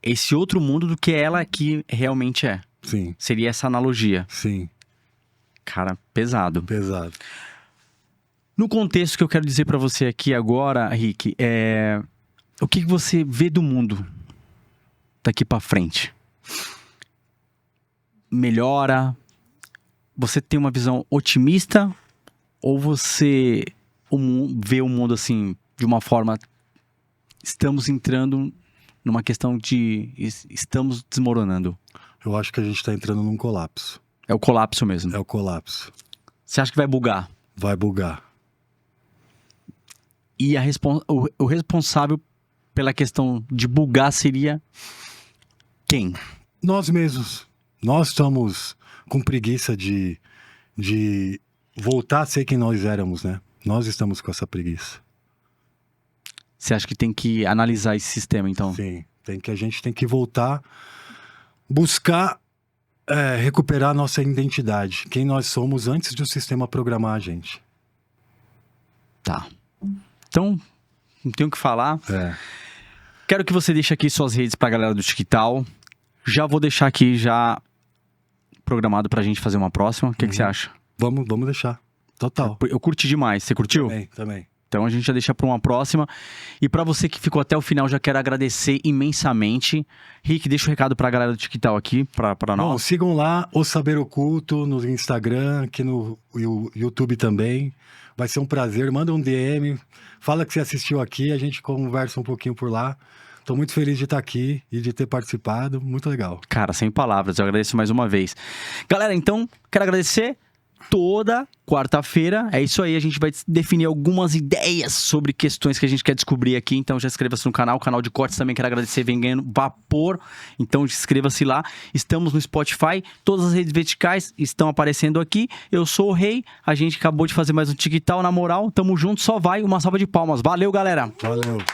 esse outro mundo do que ela que realmente é. Sim. Seria essa analogia. Sim. Cara, pesado. Pesado. No contexto que eu quero dizer pra você aqui agora, Rick, o que você vê do mundo daqui pra frente? Melhora? Você tem uma visão otimista? Ou você vê o mundo assim, de uma forma... Estamos entrando numa questão de... Estamos desmoronando. Eu acho que a gente está entrando num colapso. É o colapso mesmo. É o colapso. Você acha que vai bugar? Vai bugar. E o responsável pela questão de bugar seria quem? Nós mesmos. Nós estamos com preguiça de voltar a ser quem nós éramos, né? Nós estamos com essa preguiça. Você acha que tem que analisar esse sistema, então? Sim. A gente tem que voltar, buscar recuperar a nossa identidade. Quem nós somos antes de o sistema programar a gente. Tá. Então, não tenho o que falar. Quero que você deixe aqui suas redes pra galera do TikTok. Já vou deixar aqui programado pra gente fazer uma próxima. O que você acha? Vamos deixar. Total. Eu curti demais. Você curtiu? Também. Então a gente já deixa para uma próxima. E para você que ficou até o final, já quero agradecer imensamente. Rick, deixa o recado para a galera do TikTok aqui, para nós. Bom, sigam lá o Saber Oculto no Instagram, aqui no YouTube também. Vai ser um prazer. Manda um DM, fala que você assistiu aqui, a gente conversa um pouquinho por lá. Tô muito feliz de estar aqui e de ter participado. Muito legal. Cara, sem palavras. Eu agradeço mais uma vez. Galera, então, quero agradecer. toda quarta-feira. É isso aí, a gente vai definir algumas ideias sobre questões que a gente quer descobrir aqui. Então já inscreva-se no canal de cortes também, quero agradecer, vem ganhando vapor. Então inscreva-se lá. Estamos no Spotify, todas as redes verticais estão aparecendo aqui. Eu sou o Rei, a gente acabou de fazer mais um TikTok, na moral, tamo junto, só vai, uma salva de palmas. Valeu, galera! Valeu!